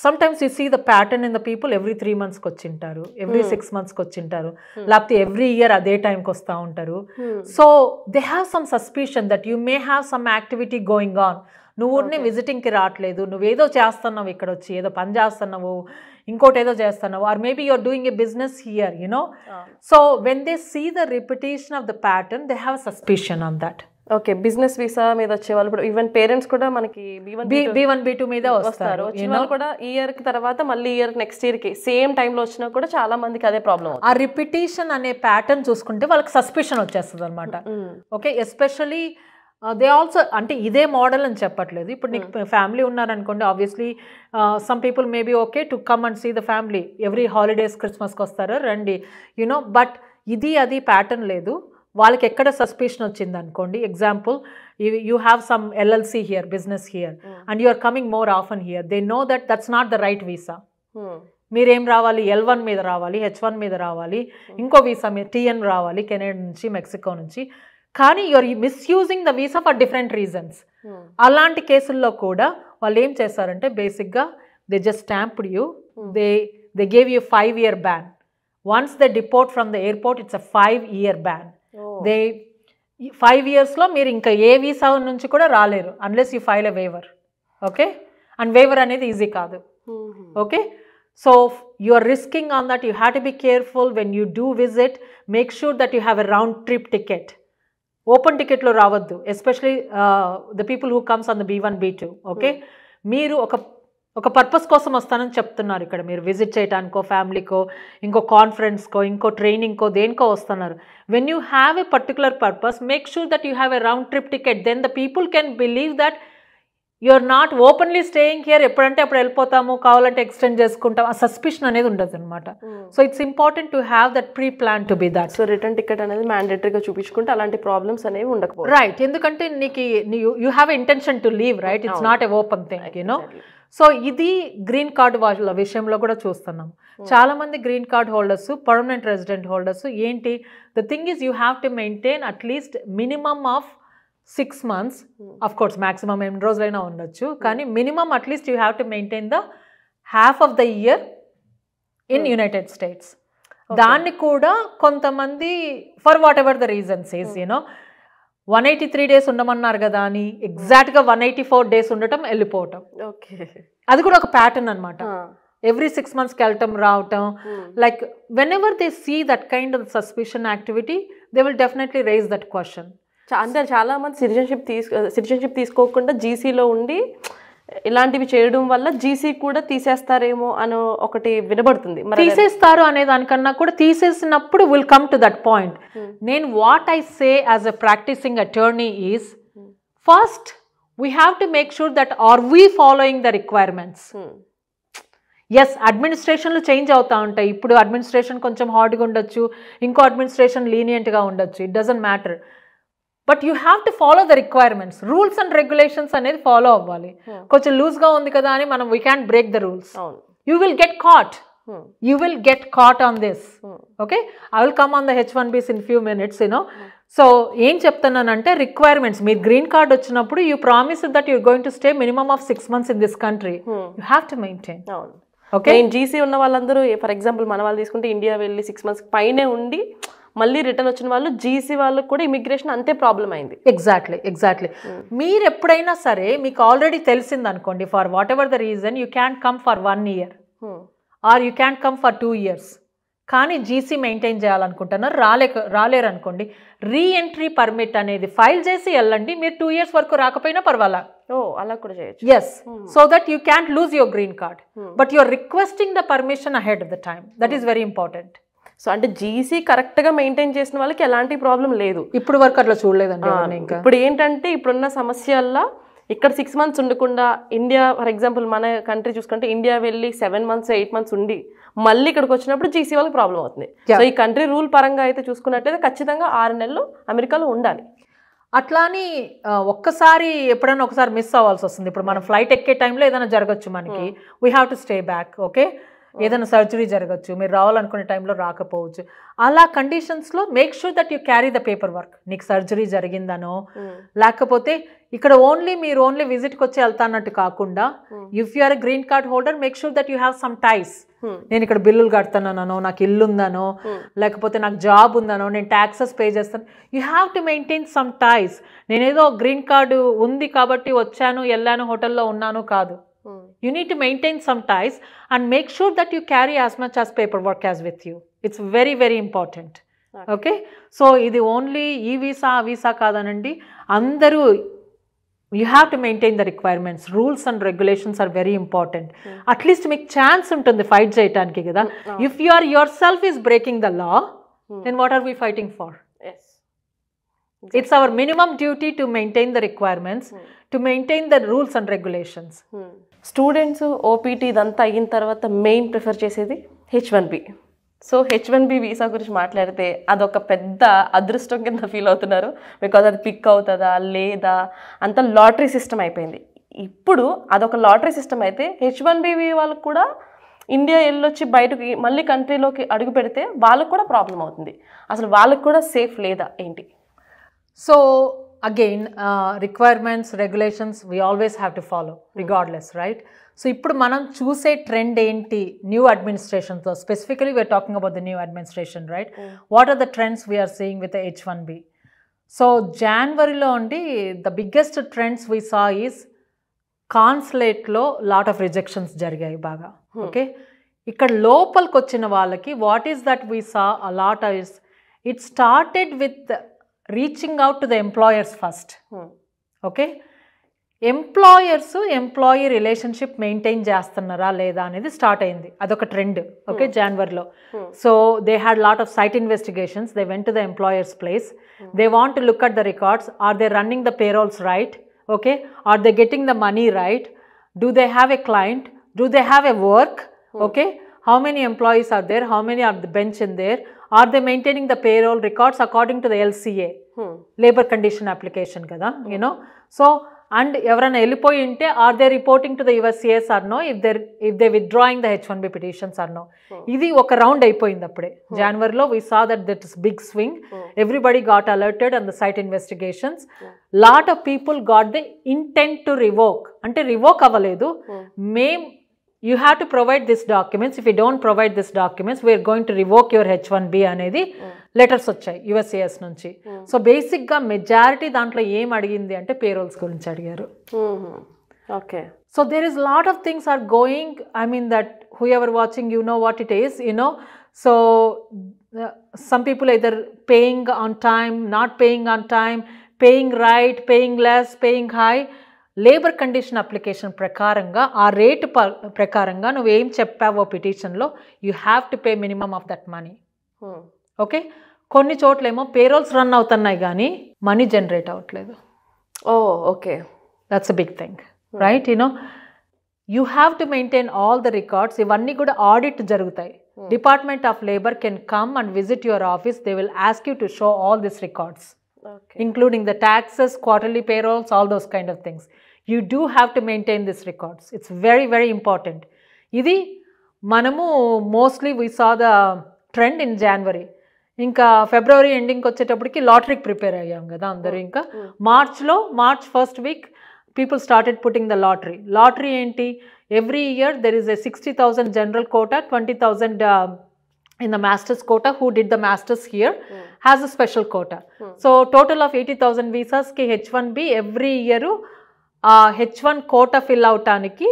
Sometimes you see the pattern in the people, every 3 months వచ్చి every 6 months వచ్చి లేకపోతే every year అదే టైంకి వస్తూ ఉంటారు. So they have some suspicion that you may have some activity going on. నువ్వు విజిటింగ్కి రావట్లేదు, నువ్వేదో చేస్తున్నావు ఇక్కడ వచ్చి, ఏదో పని చేస్తున్నావు, ఇంకోటి ఏదో చేస్తున్నావు, or maybe you're doing a business here, you know. So when they see the repetition of the pattern, they have suspicion on that. Okay, business visa మీద వచ్చే వాళ్ళు ఇప్పుడు ఈవెన్ పేరెంట్స్ కూడా మనకి B1 B2 మీద వస్తారు. కూడా ఇయర్ కి తర్వాత మళ్ళీ నెక్స్ట్ ఇయర్ కి సేమ్ టైంలో వచ్చినా కూడా చాలా మందికి అదే ప్రాబ్లం. ఆ రిపిటేషన్ అనే ప్యాటర్న్ చూసుకుంటే వాళ్ళకి సస్పిషన్ వచ్చేస్తుంది అనమాట. ఓకే, ఎస్పెషలీ దే ఆల్సో, అంటే ఇదే మోడల్ అని చెప్పట్లేదు. ఇప్పుడు నీకు ఫ్యామిలీ ఉన్నారనుకోండి, obviously some people maybe okay to come and see the family every holidays, క్రిస్మస్కి వస్తారు రండి, యునో. బట్ అది ప్యాటర్న్ లేదు. వాళ్ళకి ఎక్కడ సస్పిషన్ వచ్చింది అనుకోండి, example you have some LLC here, business here, and you are coming more often here, they know that that's not the right visa. మీరేం రావాలి, L1 మీద రావాలి, H1 మీద రావాలి, ఇంకో వీసా మీద TN రావాలి, కెనడా నుంచి, మెక్సికో నుంచి. కానీ you are misusing the visa for different reasons. అలాంటి కేసుల్లో కూడా వాళ్ళు ఏం చేస్తారంటే, బేసిక్గా they just stamped you, they gave you 5-year ban. Once they deport from the airport, it's a 5-year ban. The 5 yearsలో మీరు ఇంకా ఏ వీసా నుంచి కూడా రాలేరు unless you file a waiver. Okay, and waiver అనేది ఈజీ కాదు. Okay, so you are risking on that. You have to be careful when you do visit. Make sure that you have a round trip ticket. Open టికెట్లో రావద్దు, especially the people who comes on the B1 B2. Okay, మీరు ఒక purpose కోసం వస్తానని చెప్తున్నారు ఇక్కడ, మీరు visit చేయడానికో, ఫ్యామిలీకో, ఇంకో కాన్ఫరెన్స్కో, ఇంకో ట్రైనింగ్కో, దేనికో వస్తున్నారు. When you have a particular purpose, make sure that you have a round trip ticket. Then the people can believe that you are not openly staying here, ఎప్పుడంటే అప్పుడు వెళ్ళిపోతాము, కావాలంటే ఎక్స్టెండ్ చేసుకుంటాం, ఆ సస్పిషన్ అనేది ఉండదు అనమాట. So it's important to have that pre plan to be that. So return ticket అనేది మ్యాండేటరీగా చూపించుకుంటే అలాంటి ప్రాబ్లమ్స్ అనేవి ఉండకపోవచ్చు. రైట్, ఎందుకంటే నీకు you have a intention to leave, right? It's not a open thing, you know. So ఇది గ్రీన్ కార్డ్ వాళ్ళ విషయంలో కూడా చూస్తున్నాం. చాలా మంది green card holders, permanent resident holders ఏంటి, the thing is you have to maintain at least minimum of 6 months. Of course maximum ఎన్ని రోజులైనా ఉండొచ్చు, కానీ minimum at least you have to maintain the half of the year in United States. దాన్ని కూడా కొంతమంది for what ever the reasons is, you know, 183 days ఉండమన్నారు కదా అని ఎగ్జాక్ట్గా 184 days ఉండటం, వెళ్ళిపోవటం. ఓకే, అది కూడా ఒక ప్యాటర్న్ అనమాట. ఎవ్రీ 6 months వెళ్ళటం రావటం, like whenever they see that kind of suspicion activity, they will definitely raise that question. అంటే చాలా మంది సిటిజన్షిప్ తీసుకోకుండా జీసీలో ఉండి ఇలాంటివి చేయడం వల్ల జీసీ కూడా తీసేస్తారేమో అని ఒకటి వినబడుతుంది. తీసేస్తారు అనే దానికన్నా కూడా తీసేసినప్పుడు will come to that point. నేను what I say as a practicing attorney is, first we have to make sure that are we following the requirements. Yes, అడ్మినిస్ట్రేషన్లు చేంజ్ అవుతూ ఉంటాయి. ఇప్పుడు అడ్మినిస్ట్రేషన్ కొంచెం హార్డ్గా ఉండొచ్చు, ఇంకో అడ్మినిస్ట్రేషన్ లీనియంట్గా ఉండొచ్చు, it doesn't matter. But you have to follow the requirements. Rules and regulations అనేది ఫాలో అవ్వాలి. కొంచెం లూజ్గా ఉంది కదా అని మనం we can break the rules. You will get caught. You will get caught on this. Okay, I will come on the H1Bs in few minutes, you know. So ఏం చెప్తున్నానంటే రిక్వైర్మెంట్స్, మీరు గ్రీన్ కార్డ్ వచ్చినప్పుడు you promise that you're going to stay minimum of 6 months in this country. You have to maintain. Okay, GC ఉన్న వాళ్ళందరూ for example మన వాళ్ళు తీసుకుంటే India వెళ్ళి 6 months పైనే ఉండి మళ్ళీ రిటర్న్ వచ్చిన వాళ్ళు, జీసీ వాళ్ళకి కూడా ఇమిగ్రేషన్ అంతే ప్రాబ్లం అయింది. ఎగ్జాక్ట్లీ. మీరు ఎప్పుడైనా సరే మీకు ఆల్రెడీ తెలిసింది అనుకోండి, for what ever the reason you can come for 1 year or you can't come for 2 years. కానీ జీసీ మెయింటైన్ చేయాలనుకుంటున్నారు, రాలేరు అనుకోండి, రీఎంట్రీ పర్మిట్ అనేది ఫైల్ చేసి వెళ్ళండి. మీరు 2 years వరకు రాకపోయినా పర్వాలా. అలా కూడా చేయొచ్చు. Yes, so that you can't lose your green card, but you're requesting the permission ahead of the time. That is very important. So అంటే జీసీ కరెక్ట్గా మెయింటైన్ చేసిన వాళ్ళకి ఎలాంటి ప్రాబ్లం లేదు. ఇప్పుడు వరకు అట్లా చూడలేదండి. ఇంకా ఇప్పుడు ఏంటంటే ఇప్పుడున్న సమస్యల్లో ఇక్కడ 6 months ఉండకుండా ఇండియా ఫర్ ఎగ్జాంపుల్ మన కంట్రీ చూసుకుంటే ఇండియా వెళ్ళి 7 months 8 months ఉండి మళ్ళీ ఇక్కడికి వచ్చినప్పుడు జీసీ వాళ్ళకి ప్రాబ్లం అవుతుంది. సో ఈ కంట్రీ రూల్ పరంగా అయితే చూసుకున్నట్లయితే ఖచ్చితంగా 6 నెలలు అమెరికాలో ఉండాలి. అట్లా అని ఒక్కసారి ఎప్పుడైనా ఒకసారి మిస్ అవ్వాల్సి వస్తుంది. ఇప్పుడు మనం ఫ్లైట్ ఎక్కే టైంలో ఏదైనా జరగచ్చు మనకి, we have to stay back. Okay, ఏదైనా సర్జరీ జరగచ్చు, మీరు రావాలనుకునే టైంలో రాకపోవచ్చు. అలా కండిషన్స్లో make sure that you carry the paper work. నీకు సర్జరీ జరిగిందనో లేకపోతే ఇక్కడ మీరు ఓన్లీ విజిట్కి వచ్చి వెళ్తాన్నట్టు కాకుండా, if you are a green card holder make sure that you have some ties. నేను ఇక్కడ బిల్లులు కడతానో, నాకు ఇల్లు ఉందనో, లేకపోతే నాకు జాబ్ ఉందనో, నేను ట్యాక్సెస్ పే చేస్తాను. You have to maintain some ties. నేనేదో గ్రీన్ కార్డు ఉంది కాబట్టి వచ్చాను, వెళ్ళాను, హోటల్లో ఉన్నాను కాదు. You need to maintain some ties and make sure that you carry as much as paperwork as with you. It's very, very important. Okay? So, ఇది only ఈ వీసా ఆ వీసా కాదనండి, అందరూ you have to maintain the requirements. Rules and regulations are very important. At least మీకు chance ఉంటుంది fight చేయడానికి కదా. If you are yourself is breaking the law, then what are we fighting for? Yes. Exactly. It's our minimum duty to maintain the requirements, to maintain the rules and regulations. Students OPT ఇదంతా అయిన తర్వాత main prefer చేసేది H1B. So H1B visa గురించి మాట్లాడితే అదొక పెద్ద అదృష్టం కింద ఫీల్ అవుతున్నారు. బికాజ్ అది పిక్ అవుతుందా లేదా అంత లాటరీ సిస్టమ్ అయిపోయింది. ఇప్పుడు అదొక లాటరీ సిస్టమ్ అయితే H1B వాళ్ళకు కూడా ఇండియా వెళ్ళొచ్చి బయటకి మళ్ళీ కంట్రీలోకి అడుగు పెడితే వాళ్ళకు కూడా ప్రాబ్లం అవుతుంది. అసలు వాళ్ళకు కూడా సేఫ్ లేదా ఏంటి? So again, requirements, regulations, we always have to follow regardless, right? So ఇప్పుడు మనం చూసే ట్రెండ్ ఏంటి న్యూ అడ్మినిస్ట్రేషన్తో, specifically we're talking about the new అడ్మినిస్ట్రేషన్, right? What are the trends we're seeing with H1B? So జనవరిలో అండి the biggest trends we saw is కాన్సులేట్లో lot of rejections జరిగాయి బాగా. ఓకే, ఇక్కడ లోపలికి వచ్చిన వాళ్ళకి what is that we saw a lot is it started with reaching out to the employers first. Okay, employee relationship maintain చేస్తున్నారా లేదా అనేది స్టార్ట్ అయింది. అదొక ట్రెండ్. ఓకే, జనవరిలో. So they had lot of site investigations. They went to the employers place. They want to look at the records. Are they running the payrolls right? Okay, are they getting the money right? Do they have a client? Do they have a work? Okay, how many employees are there? How many are the bench in there? Are they maintaining the payroll records according to the LCA? Labor condition application kada, you know. So, and ఎవరైనా వెళ్ళిపోయి ఉంటే are they reporting to the USCIS or no? If they withdrawing the H1B petitions or no? ఇది ఒక round అయిపోయింది అప్పుడే. జనవరిలో we saw that is big swing. Everybody got alerted on the site investigations. Lot of people got the intent to revoke. అంటే revoke అవ్వలేదు. You have to provide these documents. If you don't provide these documents, we are going to revoke your H1B అనేది letters వచ్చాయి USCIS నుంచి. So బేసిక్గా majority దాంట్లో ఏం అడిగింది అంటే పేరోల్స్ గురించి అడిగారు. Okay, so there is lot of things are going. I mean that whoever watching you know what it is, you know. So some people either paying on time, not paying on time, paying right, paying less, paying high. Labour condition application ప్రకారంగా ఆ rate ప్రకారంగా నువ్వేం చెప్పావో పిటిషన్లో you have to pay minimum of that money. Okay, కొన్ని చోట్లేమో payrolls run అవుతున్నాయి కానీ మనీ జనరేట్ అవ్వట్లేదు. Okay, that's a big thing, right? You know, you have to maintain all the records. ఇవన్నీ కూడా ఆడిట్ జరుగుతాయి. Department of labour can come and visit your office. They will ask you to show all this records. Okay. including the taxes, quarterly payrolls, all those kind of things. You do have to maintain these records. It's very, very important. ఇది మనము mostly we saw the trend in January. ఇంకా ఫిబ్రవరి ఎండింగ్కి వచ్చేటప్పటికి లాటరీకి prepare అయ్యాం కదా అందరూ. ఇంకా March first week people started putting the lottery ఏంటి, every year there is a 60,000 general quota, 20,000 in the masters quota. Who did the masters here has a special quota. So total of 80,000 visas ki H1B every year H1 quota fill avtaniki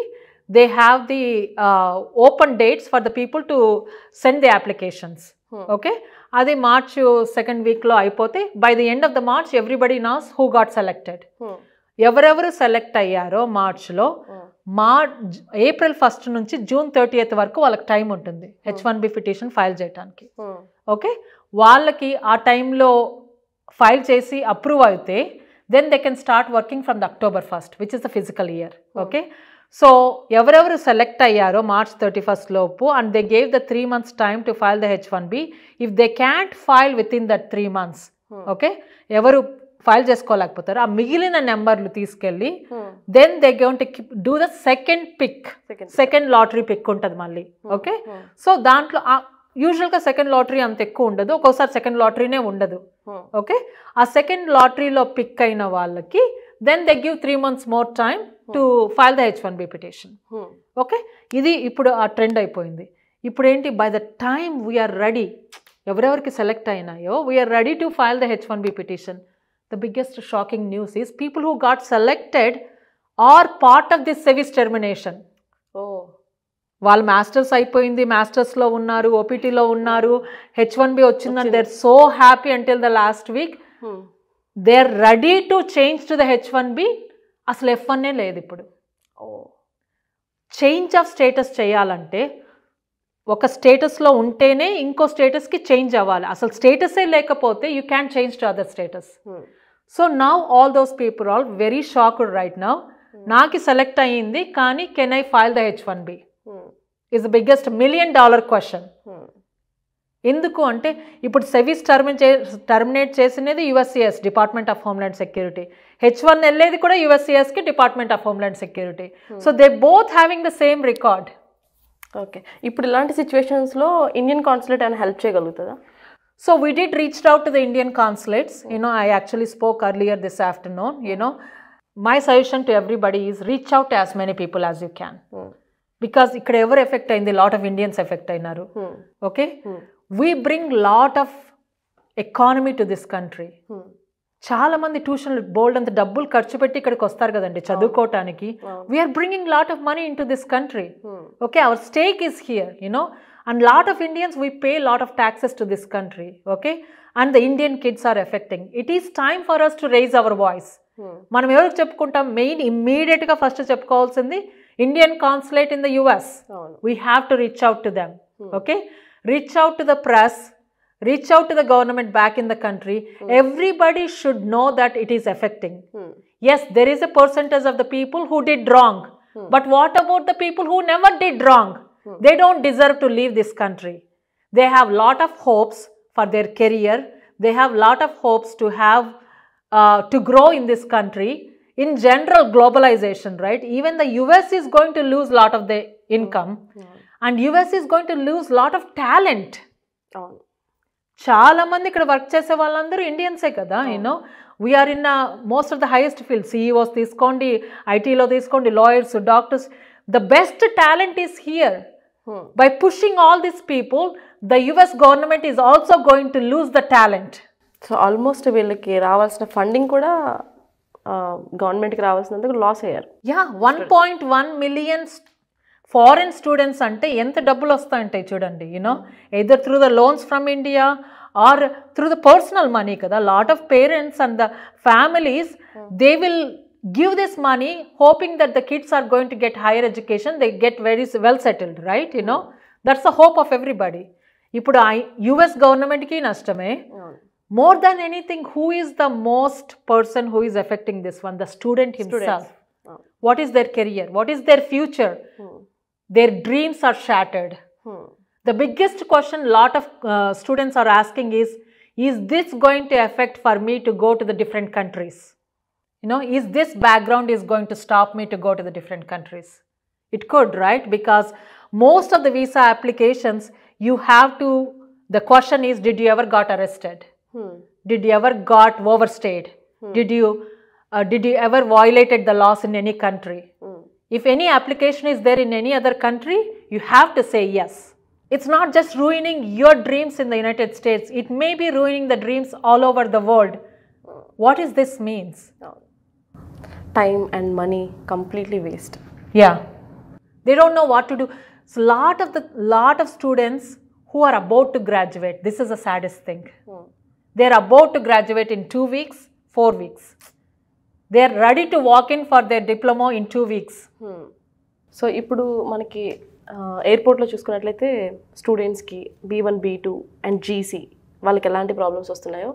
they have the open dates for the people to send the applications. Okay, adi March second week lo ayipote by the end of the March everybody knows who got selected. ఎవరెవరు select అయ్యారో మార్చ్లో April 1 నుంచి June 30 వరకు వాళ్ళకి time ఉంటుంది H1B petition file చేయడానికి. Okay, వాళ్ళకి ఆ టైంలో ఫైల్ చేసి అప్రూవ్ అయితే then they can start working from the October 1st which is the physical year. Okay, so ఎవరెవరు సెలెక్ట్ అయ్యారో March 31 లోపు and they gave the 3 months time to file the H1B. If they can't file within that 3 months, okay, ఎవరు file చేసుకోలేకపోతారు ఆ మిగిలిన నెంబర్లు తీసుకెళ్ళి then they going to do the second lottery pick ఉంటుంది మళ్ళీ. ఓకే, సో దాంట్లో యూజువల్గా సెకండ్ లాటరీ అంత ఎక్కువ ఉండదు, ఒక్కోసారి సెకండ్ లాటరీనే ఉండదు. ఓకే, ఆ సెకండ్ లాటరీలో పిక్ అయిన వాళ్ళకి then they give 3 months more time to file the H1B petition. Okay, ఇది ఇప్పుడు ఆ ట్రెండ్ అయిపోయింది. ఇప్పుడు ఏంటి, by the time we are ready, ఎవరెవరికి సెలెక్ట్ అయినాయో we are ready to file the H1B petition. The biggest shocking news is people who got selected are part of this service termination. వాళ్ళు masters అయిపోయింది, మాస్టర్స్లో ఉన్నారు, ఓపీటీలో ఉన్నారు, H1B వచ్చిందని they are so happy until the last week. They are ready to change to the H1B. అసలు F1 లేదు ఇప్పుడు. చేంజ్ ఆఫ్ స్టేటస్ చేయాలంటే ఒక స్టేటస్లో ఉంటేనే ఇంకో స్టేటస్కి చేంజ్ అవ్వాలి. అసలు స్టేటసే లేకపోతే you can change to other status. So now all those people all very shocked right now. నాకు సెలెక్ట్ అయ్యింది కానీ can I file the H1B is the biggest $1 million question. ఎందుకు అంటే ఇప్పుడు సెవిస్ టర్మినేట్ చేసినది USCIS, Department of Homeland Security. H1 వెళ్ళేది కూడా USCISకి, Department of Homeland Security. So they both having the same record. Okay, ఇప్పుడు ఇలాంటి సిచ్యువేషన్స్లో ఇండియన్ కాన్సులేట్ అని help చేయగలుగుతుందా? So we did reached out to the Indian consulates. You know, I actually spoke earlier this afternoon. You know, my suggestion to everybody is reach out to as many people as you can. Because ikkada ever effect ayindi, lot of Indians effect ayinaru. Okay, we bring lot of economy to this country. చాలా మంది ట్యూషన్లు బోల్డ్ అంత డబ్బులు ఖర్చు పెట్టి ఇక్కడికి వస్తారు కదండి చదువుకోవటానికి. We are bringing lot of money in to this country. Okay, our stake is here, you know, and lot of Indians, we pay lot of taxes to this country. Okay, and the Indian kids are affecting. It is time for us to raise our voice. మనం ఎవరికి చెప్పుకుంటాం, main ఇమ్మీడియట్గా first చెప్పుకోవాల్సింది Indian consulate in the US. We have to reach out to them. Okay, reach out to the press, reach out to the government back in the country. Everybody should know that it is affecting. Yes, there is a percentage of the people who did wrong, but what about the people who never did wrong? They don't deserve to leave this country. They have lot of hopes for their career. They have lot of hopes to have to grow in this country. In general, globalization, right? Even the US is going to lose lot of the income, and US is going to lose lot of talent. చాలా మంది ఇక్కడ work చేసే వాళ్ళందరూ ఇండియన్సే కదా. You know, we are in most of the highest field. CEOs తీసుకోండి, ఐటీలో తీసుకోండి, lawyers, doctors. The best talent is here. By pushing all these people, the US government is also going to lose the talent. So almost వీళ్ళకి రావాల్సిన funding కూడా గవర్నమెంట్కి రావాల్సినందుకు loss అయ్యారు. 1.1 million foreign students అంటే ఎంత డబ్బులు వస్తాయంటాయి చూడండి. You know, either through the loans from India or through the personal money కదా. Lot of parents and the families, they will give this money hoping that the kids are going to get higher education, they get very well settled, right? You know, that's the hope of everybody. Ippudu US government ki nashtame. More than anything, who is the most person who is affecting this one? The student himself. What is their career? What is their future? Their dreams are shattered. The biggest question lot of students are asking is, is this going to affect for me to go to the different countries? Is this background is going to stop me to go to the different countries? It could, right? Because most of the visa applications, you have to, the question is, did you ever got arrested? Did you ever got overstayed? Did you ever violated the laws in any country? If any application is there in any other country, you have to say yes. It's not just ruining your dreams in the United States. It may be ruining the dreams all over the world. What is this means? Time and money completely waste. Yeah. They don't know what to do. So lot of students who are about to graduate, this is the saddest thing. They are about to graduate in 2 weeks, 4 weeks. They are ready to walk in for their diploma in 2 weeks. So ఇప్పుడు మనకి ఎయిర్పోర్ట్లో చూసుకున్నట్లయితే స్టూడెంట్స్కి B1, B2 and GC వాళ్ళకి ఎలాంటి problems వస్తున్నాయో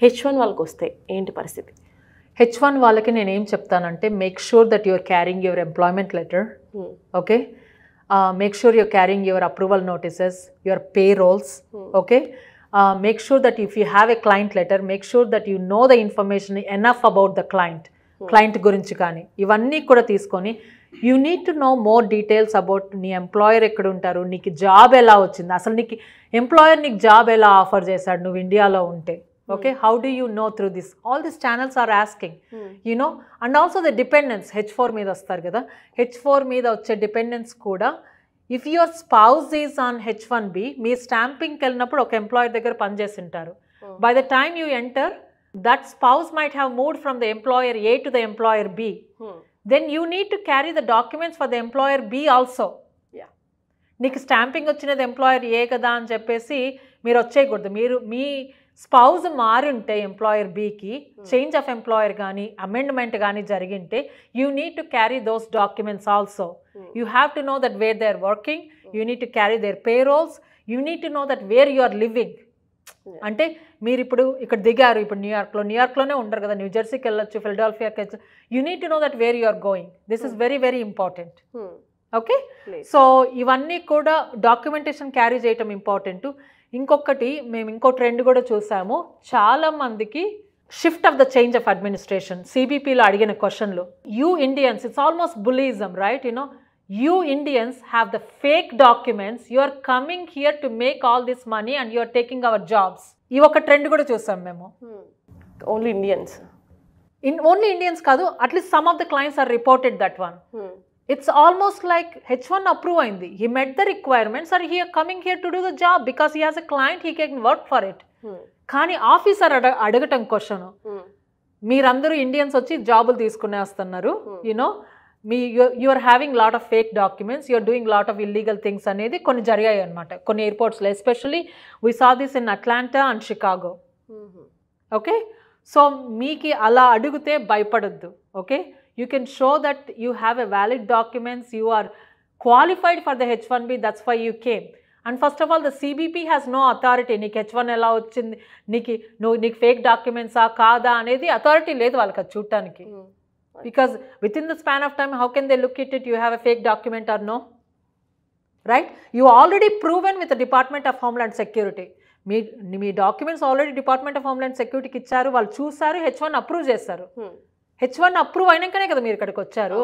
H1 వాళ్ళకి వస్తాయి ఏంటి పరిస్థితి? H1 వాళ్ళకి నేను ఏం చెప్తానంటే, make sure that you're carrying your employment letter. Okay, make sure you're carrying your approval notices, your payrolls. Okay, make sure that if you have a client letter, make sure that you know the information enough about the client గురించి కానీ ఇవన్నీ కూడా తీసుకొని, you need to no more details about నీ employer ఎక్కడ ఉంటారు, నీకు job ఎలా వచ్చింది, అసలు నీకు ఎంప్లాయర్ నీకు జాబ్ ఎలా ఆఫర్ చేశాడు నువ్వు ఇండియాలో ఉంటే. Okay, how do you know through this? All this channels are asking, you know. And also the dependents, H4 మీద వస్తారు కదా, H4 మీద వచ్చే డిపెండెన్స్ కూడా, if your spouse is on H1B, మీ స్టాంపింగ్కి వెళ్ళినప్పుడు ఒక ఎంప్లాయర్ దగ్గర పనిచేసి ఉంటారు. By the time you enter, that spouse might have moved from the employer A to the employer B. Then you need to carry the documents for the employer B also. నీకు stamping వచ్చినది employer A కదా అని చెప్పేసి మీరు వచ్చేయకూడదు. మీ spouse మారి ఉంటే employer Bకి change of employer కానీ అమెండ్మెంట్ కానీ జరిగింటే, you need to carry those documents also. You have to know that where they are working, you need to carry their payrolls, you need to know that where you are living. అంటే మీరు ఇప్పుడు ఇక్కడ దిగారు, ఇప్పుడు న్యూయార్క్లోనే ఉంటారు కదా, new జెర్సీకి వెళ్ళొచ్చు, ఫిలడెల్ఫియాకి వెళ్ళచ్చు. You need to know that where you are going. This is very very important. Okay, so ఇవన్నీ కూడా డాక్యుమెంటేషన్ క్యారీ చేయటం ఇంపార్టెంట్. ఇంకొకటి, మేము ఇంకో ట్రెండ్ కూడా చూసాము, చాలా మందికి shift of the change of administration. CBPలో అడిగిన క్వశ్చన్లు, you Indians, it's almost bullyism, right? You Indians have the fake documents. You are coming here to make all this money and you are taking our jobs. ఈ ఒక trend కూడా చూసాం మేము. Only Indians, only Indians కాదు, at least some of the clients are reported that one. It's almost like H1 approve అయింది, he met the requirements, or he are coming here to do the job because he has a client, he can work for it. కానీ officer అడగటం question, మీరందరూ Indians వచ్చి జాబులు తీసుకునే వస్తున్నారు, you know, you are having lot of fake documents, you are doing lot of illegal things అనేది కొన్ని జరిగాయి అనమాట కొన్ని ఎయిర్పోర్ట్స్లో. Especially we saw this in Atlanta and Chicago. Okay, so మీకు అలా అడిగితే భయపడద్దు. Okay, you can show that you have a valid documents, you are qualified for the H1B, that's why you came. And first of all, the CBP has no authority. నీకు H1 ఎలా వచ్చింది, నీకు fake డాక్యుమెంట్సా కాదా అనేది authority లేదు వాళ్ళకి అది చూడటానికి. Because within the span of time, how can they look at it, you have a fake document or no? Right? You already proven with the Department of Homeland Security. మీ documents already Department of Homeland సెక్యూరిటీకి ఇచ్చారు, వాళ్ళు చూసారు, H1 approve చేస్తారు. H1 approve అయినాకనే కదా మీరు ఇక్కడికి వచ్చారు.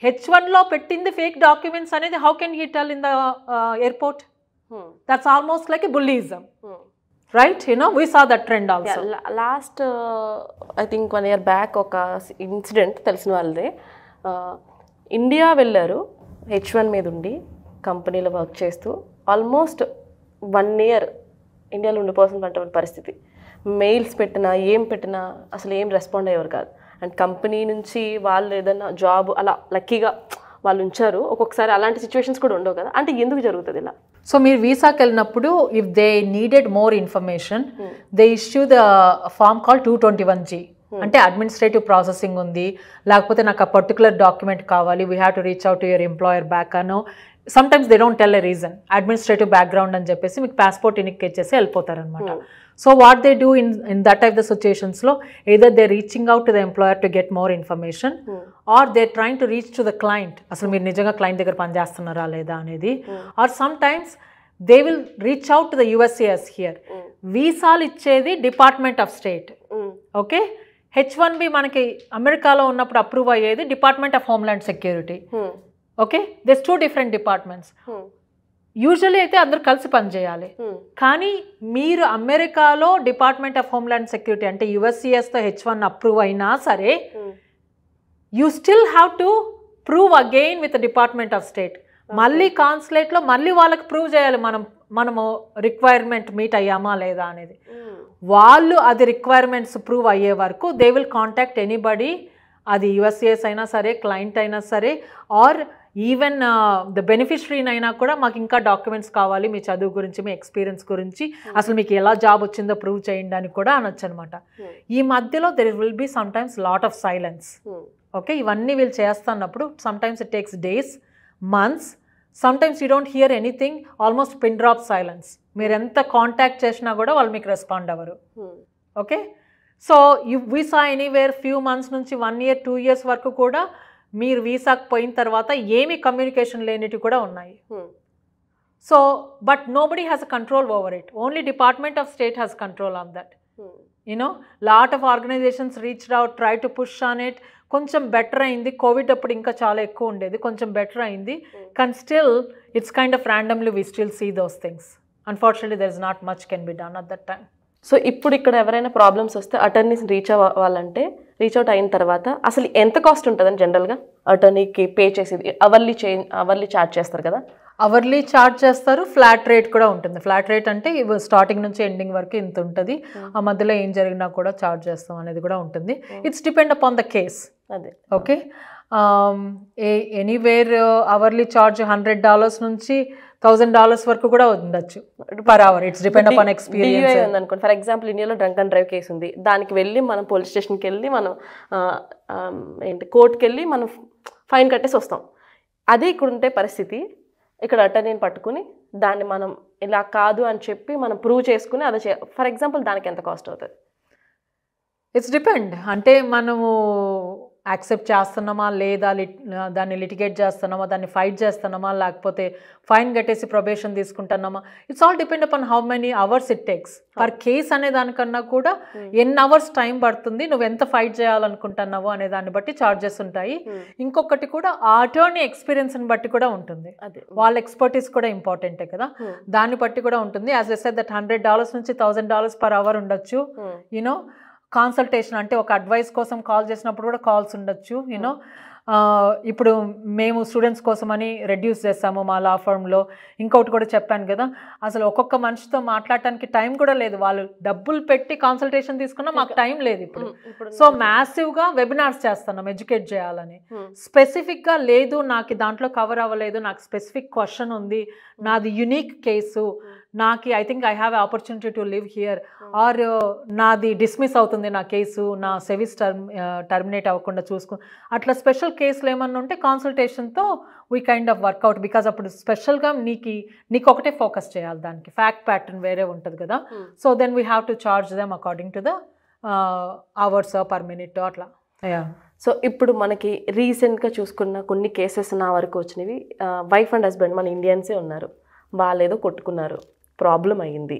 H1లో పెట్టింది ఫేక్ డాక్యుమెంట్స్ అనేది how can he tell in the airport? That's almost like a bullyism, right? We saw that trend also. Last I think 1 year back ఒక ఇన్సిడెంట్ తెలిసిన వాళ్ళదే. ఇండియా వెళ్ళారు, H1 మీద ఉండి కంపెనీలో వర్క్ చేస్తూ ఆల్మోస్ట్ 1 year ఇండియాలో ఉండిపోవాల్సిన పరిస్థితి. మెయిల్స్ పెట్టినా ఏం పెట్టినా అసలు ఏం రెస్పాండ్ అయ్యేవారు కాదు. అండ్ కంపెనీ నుంచి వాళ్ళు ఏదైనా జాబ్ అలా లక్కీగా వాళ్ళు ఉంచారు. ఒక్కొక్కసారి అలాంటి సిచ్యువేషన్స్ కూడా ఉండవు కదా, అంటే ఎందుకు జరుగుతుంది ఇలా? సో మీరు వీసాకి వెళ్ళినప్పుడు if they needed more information, they issue the form call 221G. అంటే అడ్మినిస్ట్రేటివ్ ప్రాసెసింగ్ ఉంది, లేకపోతే నాకు ఆ పర్టికులర్ డాక్యుమెంట్ కావాలి, we have to reach out to your employer back అనో. Sometimes they don't tell a reason, administrative background అని చెప్పేసి మీకు పాస్పోర్ట్ ఇన్నిక్ ఇచ్చేసి వెళ్ళిపోతారనమాట. So what they do in that type the సిచ్యుయేషన్స్లో, either they reaching out to the employer to get more information, are they trying to reach to the client, అసలు మీరు నిజంగా క్లయింట్ దగ్గర పనిచేస్తున్నారా లేదా అనేది. Or sometimes they will reach out to the USCIS here. వీసాలు ఇచ్చేది department of state. Okay, H1B మనకి అమెరికాలో ఉన్నప్పుడు అప్రూవ్ అయ్యేది department of Homeland security. Okay, this 2 different departments. Usually అయితే అందరూ కలిసి పనిచేయాలి. కానీ మీరు అమెరికాలో డిపార్ట్మెంట్ ఆఫ్ హోమ్లాండ్ సెక్యూరిటీ అంటే USCISతో H1 అప్రూవ్ అయినా సరే you still have to prove again with department of state. మళ్ళీ కాన్సులేట్లో మళ్ళీ వాళ్ళకి ప్రూవ్ చేయాలి మనము రిక్వైర్మెంట్ మీట్ అయ్యామా లేదా అనేది. వాళ్ళు అది రిక్వైర్మెంట్స్ ప్రూవ్ అయ్యే వరకు దే విల్ కాంటాక్ట్ ఎనీబడి, అది USCIS అయినా సరే, క్లయింట్ అయినా సరే, ఆర్ ఈవెన్ ద బెనిఫిషరీనైనా కూడా మాకు ఇంకా డాక్యుమెంట్స్ కావాలి, మీ చదువు గురించి, మీ ఎక్స్పీరియన్స్ గురించి, అసలు మీకు ఎలా జాబ్ వచ్చిందో ప్రూవ్ చేయండి అని కూడా అనొచ్చు అనమాట. ఈ మధ్యలో there will be sometimes lot of silence. Okay, ఇవన్నీ వీళ్ళు చేస్తున్నప్పుడు sometimes it takes days, months, sometimes you don't hear anything, almost pin drop silence. మీరు ఎంత కాంటాక్ట్ చేసినా కూడా వాళ్ళు మీకు రెస్పాండ్ అవ్వరు. Okay, so visa anywhere few months నుంచి 1 year 2 years వరకు కూడా మీరు వీసాకు పోయిన తర్వాత ఏమీ కమ్యూనికేషన్ లేనివి కూడా ఉన్నాయి. So but nobody has a control over it, only department of state has control on that. You know lot of organisations reached out, try to push on it. కొంచెం బెటర్ అయింది, కోవిడ్ అప్పుడు ఇంకా చాలా ఎక్కువ ఉండేది, కొంచెం బెటర్ అయింది. కానీ still it's kind of randomly we still see those things. Unfortunately there is not much can be done at that time. So ఇప్పుడు ఇక్కడ ఎవరైనా ప్రాబ్లమ్స్ వస్తే అటర్నీస్ రీచ్ అవ్వాలంటే, రీచ్ అవుట్ అయిన తర్వాత అసలు ఎంత కాస్ట్ ఉంటుందని జనరల్గా అటర్నీకి పే చేసేది? అవర్లీ ఛార్జ్ చేస్తారు కదా? అవర్లీ ఛార్జ్ చేస్తారు, ఫ్లాట్ రేట్ కూడా ఉంటుంది. ఫ్లాట్ రేట్ అంటే స్టార్టింగ్ నుంచి ఎండింగ్ వరకు ఇంత ఉంటుంది, ఆ మధ్యలో ఏం జరిగినా కూడా ఛార్జ్ చేస్తాం అనేది కూడా ఉంటుంది. It's depend upon the case. అదే, ఓకే, ఎనీవేర్ అవర్లీ ఛార్జ్ $100 నుంచి $1000 వరకు కూడా ఉండొచ్చు per hour. It's depend upon experience. అనుకోండి, ఫర్ ఎగ్జాంపుల్ ఇండియాలో డ్రంక్ అండ్ డ్రైవ్ కేసు ఉంది, దానికి వెళ్ళి మనం పోలీస్ స్టేషన్కి వెళ్ళి మనం కోర్టుకి వెళ్ళి మనం ఫైన్ కట్టేసి వస్తాం. అదే ఇక్కడ ఉంటే పరిస్థితి, ఇక్కడ అటర్నీని పట్టుకుని దాన్ని మనం ఇలా కాదు అని చెప్పి మనం ప్రూవ్ చేసుకుని అదే ఫర్ ఎగ్జాంపుల్ దానికి ఎంత కాస్ట్ అవుతుంది? ఇట్స్ డిపెండ్, అంటే మనము యాక్సెప్ట్ చేస్తున్నామా లేదా, దాన్ని లిటిగేట్ చేస్తున్నామా, దాన్ని ఫైట్ చేస్తున్నామా, లేకపోతే ఫైన్ కట్టేసి ప్రొబేషన్ తీసుకుంటున్నామా. It's all depend upon how many hours it takes per case అనే దానికన్నా కూడా ఎన్ని అవర్స్ టైం పడుతుంది, నువ్వు ఎంత ఫైట్ చేయాలనుకుంటున్నావు అనే దాన్ని బట్టి ఛార్జెస్ ఉంటాయి. ఇంకొకటి కూడా ఆ అటర్నీ ఎక్స్పీరియన్స్ని బట్టి కూడా ఉంటుంది, వాళ్ళ ఎక్స్పర్టీస్ కూడా ఇంపార్టెంటే కదా, దాన్ని బట్టి కూడా ఉంటుంది. యాజ్ ఐ సెడ్ దట్ $100 నుంచి $1000 పర్ అవర్ ఉండొచ్చు. యూనో కాన్సల్టేషన్ అంటే ఒక అడ్వైస్ కోసం కాల్ చేసినప్పుడు కూడా కాల్స్ ఉండొచ్చు. యూనో ఇప్పుడు మేము స్టూడెంట్స్ కోసమని రెడ్యూస్ చేస్తాము మా లా ఫర్మ్లో. ఇంకొకటి కూడా చెప్పాను కదా, అసలు ఒక్కొక్క మనిషితో మాట్లాడటానికి టైం కూడా లేదు. వాళ్ళు డబ్బులు పెట్టి కాన్సల్టేషన్ తీసుకున్నా మాకు టైం లేదు ఇప్పుడు. సో మ్యాసివ్గా వెబినార్స్ చేస్తున్నాం ఎడ్యుకేట్ చేయాలని. స్పెసిఫిక్గా లేదు నాకు దాంట్లో కవర్ అవ్వలేదు, నాకు స్పెసిఫిక్ క్వశ్చన్ ఉంది, నాది యునిక్ కేసు, నాకు I think I have opportunity to live here, or నాది డిస్మిస్ అవుతుంది నా కేసు, నా సెవిస్ టర్మినేట్ అవ్వకుండా చూసుకుని, అట్లా స్పెషల్ కేసులు ఏమన్నా ఉంటే కాన్సల్టేషన్తో we kind of work out. Because అప్పుడు స్పెషల్గా నీకు ఒకటే ఫోకస్ చేయాలి, దానికి ఫ్యాక్ట్ ప్యాటర్న్ వేరే ఉంటుంది కదా. So then we have to charge them according to the hours per minute అట్లా. సో ఇప్పుడు మనకి రీసెంట్గా చూసుకున్న కొన్ని కేసెస్ నా వరకు వచ్చినవి, వైఫ్ అండ్ హస్బెండ్ మన ఇండియన్సే ఉన్నారు, వాళ్ళేదో కొట్టుకున్నారు, ప్రాబ్లం అయ్యింది.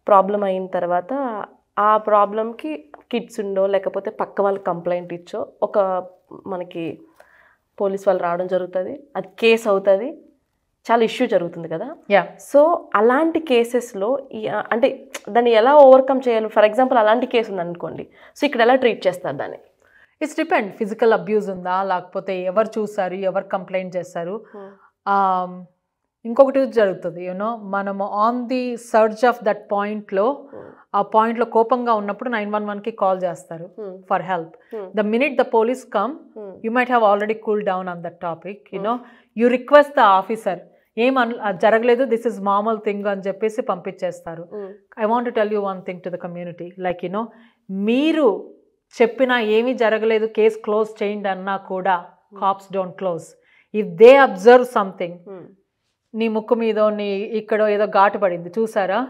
ప్రాబ్లం అయిన తర్వాత ఆ ప్రాబ్లంకి కిడ్స్ ఉండో లేకపోతే పక్క వాళ్ళకి కంప్లైంట్ ఇచ్చో ఒక మనకి పోలీస్ వాళ్ళు రావడం జరుగుతుంది, అది కేసు అవుతుంది, చాలా ఇష్యూ జరుగుతుంది కదా. సో అలాంటి కేసెస్లో అంటే దాన్ని ఎలా ఓవర్కమ్ చేయాలి? ఫర్ ఎగ్జాంపుల్ అలాంటి కేసు ఉందనుకోండి, సో ఇక్కడ ఎలా ట్రీట్ చేస్తారు దాన్ని? ఇట్స్ డిపెండ్, ఫిజికల్ అబ్యూజ్ ఉందా, లేకపోతే ఎవరు చూసారు, ఎవరు కంప్లైంట్ చేస్తారు. ఇంకొకటి జరుగుతుంది, యూనో మనము on the search of that పాయింట్లో, ఆ పాయింట్లో కోపంగా ఉన్నప్పుడు 911కి కాల్ చేస్తారు for help. The minute the police come, you might have already cool down on that topic. You know you request the officer, జరగలేదు, దిస్ ఇస్ మామూల్ థింగ్ అని చెప్పేసి పంపించేస్తారు. I want to tell you one thing to the community, like you know మీరు చెప్పినా ఏమీ జరగలేదు, case close చేయండి అన్నా కూడా caps don't close. If they observe something, నీ ముక్కు మీదో నీ ఇక్కడో ఏదో ఘాటు పడింది చూసారా,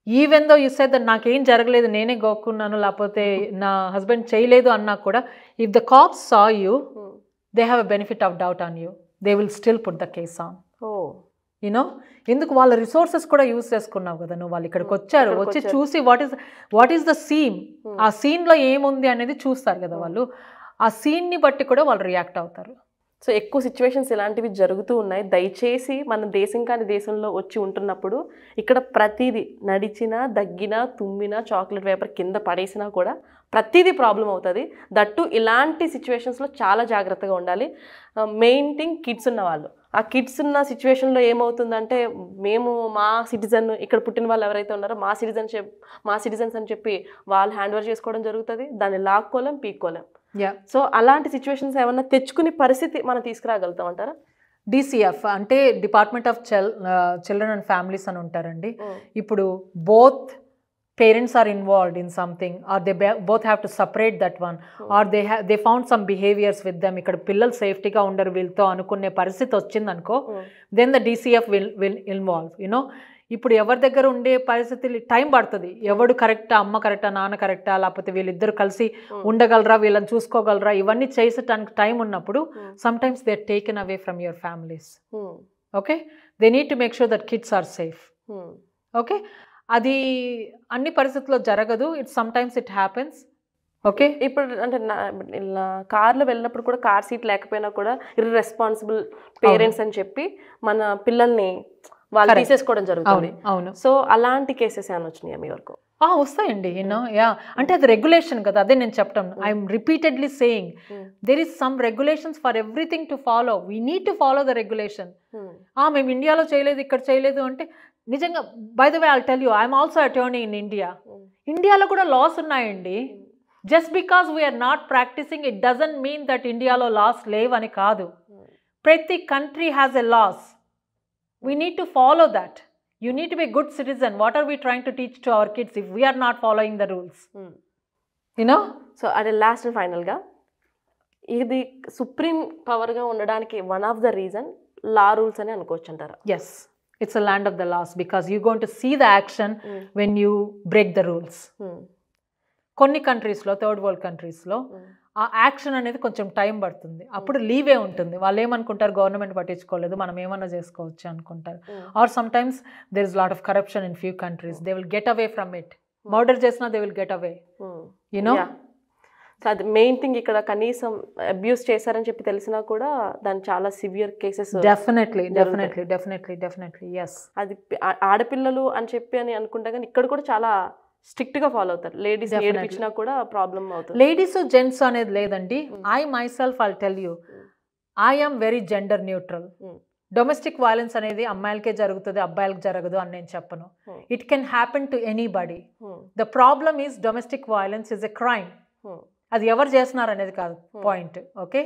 even though you said that నాకేం జరగలేదు, నేనే గోక్కున్నాను, లేకపోతే నా హస్బెండ్ చేయలేదు అన్నా కూడా, if the cops saw you, they have a benefit of doubt on you, they will still put the case on. You know ఎందుకు వాళ్ళ రిసోర్సెస్ కూడా యూస్ చేసుకున్నావు కదా నువ్వు. వాళ్ళు ఇక్కడికి వచ్చారు, వచ్చి చూసి వాట్ ఈస్ ద సీన్, ఆ సీన్లో ఏముంది అనేది చూస్తారు కదా వాళ్ళు. ఆ సీన్ని బట్టి కూడా వాళ్ళు రియాక్ట్ అవుతారు. సో ఎక్కువ సిచ్యువేషన్స్ ఇలాంటివి జరుగుతూ ఉన్నాయి. దయచేసి మన దేశం కాని దేశంలో వచ్చి ఉంటున్నప్పుడు ఇక్కడ ప్రతిదీ నడిచినా, దగ్గినా, తుమ్మినా, చాక్లెట్ పేపర్ కింద పడేసినా కూడా ప్రతిదీ ప్రాబ్లం అవుతుంది. దట్టు ఇలాంటి సిచ్యువేషన్స్లో చాలా జాగ్రత్తగా ఉండాలి. మెయిన్ థింగ్ కిడ్స్ ఉన్న వాళ్ళు, ఆ కిడ్స్ ఉన్న సిచ్యువేషన్లో ఏమవుతుందంటే మేము మా సిటిజన్, ఇక్కడ పుట్టిన వాళ్ళు ఎవరైతే ఉన్నారో మా సిటిజన్స్ అని చెప్పి వాళ్ళు హ్యాండ్ ఓవర్ చేసుకోవడం జరుగుతుంది. దాన్ని లాక్కోలేం, పీక్కోలేం. సో అలాంటి సిచ్యువేషన్స్ ఏమన్నా తెచ్చుకునే పరిస్థితి మనం తీసుకురాగలుగుతాం అంటారా? DCF అంటే department of children and families అని ఉంటారండి. ఇప్పుడు both parents are involved in something, or they both have to separate that one, or they found some behaviours with them. ఇక్కడ పిల్లలు సేఫ్టీగా ఉండరు వీళ్ళతో అనుకునే పరిస్థితి వచ్చిందనుకో, then the DCF will involve. You know ఇప్పుడు ఎవరి దగ్గర ఉండే పరిస్థితులు టైం పడుతుంది. ఎవడు కరెక్టా, అమ్మ కరెక్టా, నాన్న కరెక్టా, లేకపోతే వీళ్ళిద్దరు కలిసి ఉండగలరా, వీళ్ళని చూసుకోగలరా, ఇవన్నీ చేసేటానికి టైం ఉన్నప్పుడు sometimes they are taken away from your families. Okay, they need to make sure that kids are safe. Okay, అది అన్ని పరిస్థితుల్లో జరగదు. Sometimes it happens. Okay, ఇప్పుడు అంటే కార్లో వెళ్ళినప్పుడు కూడా కార్ సీట్ లేకపోయినా కూడా ఇర్రెస్పాన్సిబుల్ పేరెంట్స్ అని చెప్పి మన పిల్లల్ని వాళ్ళు తీసేసుకోవడం జరుగుతుంది. అవును. సో అలాంటి కేసెస్ ఏమైనా వచ్చినాయా మీ వరకు? వస్తాయండి. అంటే అది రెగ్యులేషన్ కదా, అదే నేను చెప్పడం. I'm repeatedly saying there is some regulations for everything to follow. We need to follow the regulation. మేము ఇండియాలో చేయలేదు, ఇక్కడ చేయలేదు అంటే నిజంగా, by the way I'll tell you, I'm also attorney in India. ఇండియాలో కూడా లాస్ ఉన్నాయండి. Just because we're not practising it doesn't mean that ఇండియాలో లాస్ లేవని కాదు. ప్రతి country has a laws. We need to follow that. You need to be a good citizen. What are we trying to teach to our kids if we are not following the rules? You know? So, at the last and final ga, ఇది supreme పవర్గా ఉండడానికి one of the reason law rules అని అనుకోవచ్చు అంటారా? Yes. It's a land of the laws because you're going to see the action when you break the rules. కొన్ని కంట్రీస్లో, third world కంట్రీస్లో ఆ action అనేది కొంచెం టైం పడుతుంది. అప్పుడు లీవే ఉంటుంది. వాళ్ళు ఏమనుకుంటారు, గవర్నమెంట్ పట్టించుకోలేదు, మనం ఏమన్నా చేసుకోవచ్చు అనుకుంటారు. Or sometimes there is lot of corruption in few countries. They will get away from it. Murder చేసినా they will get away. You know, so అది మెయిన్ థింగ్. ఇక్కడ కనీసం అబ్యూస్ చేశారని చెప్పి తెలిసినా కూడా దాని చాలా సివియర్ కేసెస్ డెఫినెట్లీ. ఎస్, అది ఆడపిల్లలు అని చెప్పి అని అనుకుంటా, కానీ ఇక్కడ కూడా చాలా స్ట్రిక్ట్ గా ఫాలో అవుతారు. లేడీస్ ఏడిపించినా కూడా ప్రాబ్లం అవుతుంది. లేడీస్ జెంట్స్ అనేది లేదండి. I myself I'll tell you, I am very gender neutral. Domestic violence అనేది అమ్మాయిలకే జరుగుతుంది, అబ్బాయిలకు జరగదు అని నేను చెప్పను. It can happen to anybody. The problem is domestic violence is a crime. అది ఎవరు చేస్తున్నారు అనేది కాదు పాయింట్. ఓకే,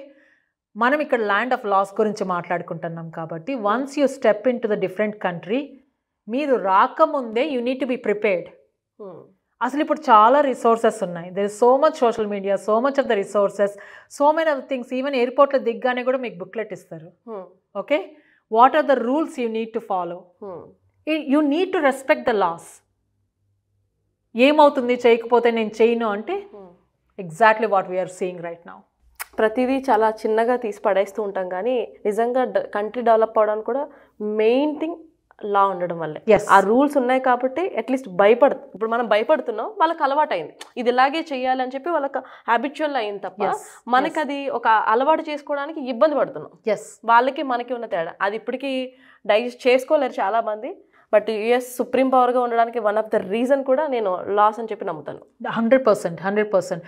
మనం ఇక్కడ ల్యాండ్ ఆఫ్ లాస్ గురించి మాట్లాడుకుంటున్నాం కాబట్టి once you step in to the different country, మీరు రాకముందే you need to be prepared. అసలు ఇప్పుడు చాలా రిసోర్సెస్ ఉన్నాయి. There is so much social media, so much of the resources, so many of things. Even ఎయిర్పోర్ట్లో దిగ్గానే కూడా మీకు బుక్లెట్ ఇస్తారు. Okay, what are the rules you need to follow? You need to respect the laws. ఏమవుతుంది చేయకపోతే నేను చేయను అంటే exactly what we're seeing right now. ప్రతిదీ చాలా చిన్నగా తీసి పడేస్తూ ఉంటాం, కానీ నిజంగా కంట్రీ డెవలప్ అవడానికి కూడా మెయిన్ థింగ్ లా ఉండడం వల్లే. ఆ రూల్స్ ఉన్నాయి కాబట్టి అట్లీస్ట్ ఇప్పుడు మనం భయపడుతున్నాం, వాళ్ళకి అలవాటు అయింది ఇది ఇలాగే చెయ్యాలి అని చెప్పి వాళ్ళకి హ్యాబిచువల్ అయింది తప్ప మనకి అది ఒక అలవాటు చేసుకోవడానికి ఇబ్బంది పడుతున్నాం. వాళ్ళకి మనకి ఉన్న తేడా అది ఇప్పటికీ డైజెస్ట్ చేసుకోలేరు చాలా మంది. బట్ యుఎస్ సుప్రీం పవర్గా ఉండడానికి వన్ ఆఫ్ ద రీజన్ కూడా నేను లాస్ అని చెప్పి నమ్ముతాను. 100%.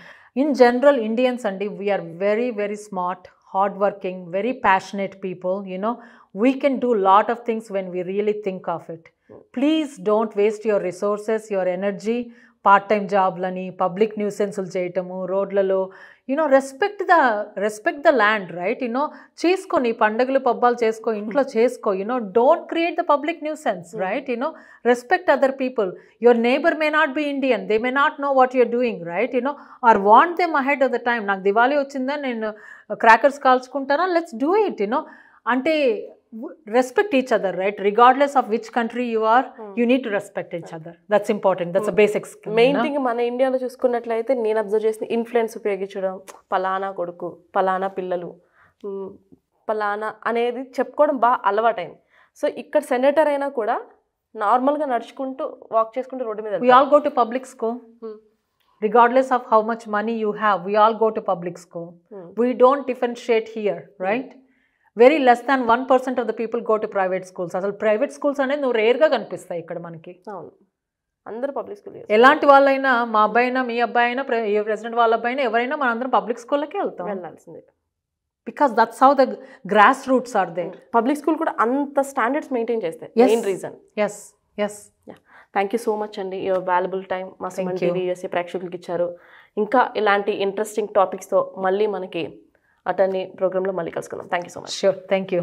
ఇన్ జనరల్ ఇండియన్స్ అండి, we're very very smart, hard working, very passionate people. You know, we can do lot of things when we really think of it. Please don't waste your resources, your energy, part-time jobలని, public nuisances చేయటము రోడ్లలో. You know, respect the land, right? You know, చేసుకో, నీ పండుగలు పబ్బాలు చేసుకో, ఇంట్లో చేసుకో. You know, don't create the public nuisance, right? You know, respect other people. Your neighbour may not be Indian, they may not know what you're doing, right? You know, or want them ahead of the time. నాకు దివాళీ వచ్చిందా, నేను crackers కాల్చుకుంటానా, let's do it. You know, అంటే respect each other, right? Regardless of which country you are, you need to respect each other. That's important. That's a basic skill. Main thing మన ఇండియాలో చూసుకున్నట్లయితే నేను observe చేసిన ఇన్ఫ్లుయెన్స్ ఉపయోగించడం, పలానా కొడుకు, పలానా పిల్లలు, పలానా అనేది చెప్పుకోవడం బాగా అలవాటైంది. సో ఇక్కడ సెనేటర్ అయినా కూడా నార్మల్గా నడుచుకుంటూ వాక్ చేసుకుంటూ రోడ్డు మీద We all go to public school. Regardless of how much money you have, we all go to public school. We don't differentiate here, right? Very less than 1% of the people go to private schools. అసలు private schools అనేది నువ్వు రేర్గా కనిపిస్తాయి ఇక్కడ మనకి. అవును, అందరూ public school. ఎలాంటి వాళ్ళైనా, మా అబ్బాయి అయినా మీ అబ్బాయి అయినా ప్రెసిడెంట్ వాళ్ళ అబ్బాయి అయినా ఎవరైనా మనందరం పబ్లిక్ స్కూల్లోకి వెళ్తాం. వెళ్ళాల్సిందే. Because that's how the grass roots are there. Public school కూడా అంత స్టాండర్డ్స్ మెయింటైన్ చేస్తాయి. Main reason. Yes yes. Thank you so much అండి. యువర్ వాల్యుబుల్ టైం మా సుమన్ టీవీ యూఎస్ఏ ప్రేక్షకులకి ఇచ్చారు. ఇంకా ఇలాంటి ఇంట్రెస్టింగ్ టాపిక్స్తో మళ్ళీ మనకి అటర్నీ ప్రోగ్రాంలో మళ్ళీ కలుసుకుందాం. Thank you so much. Sure, thank you.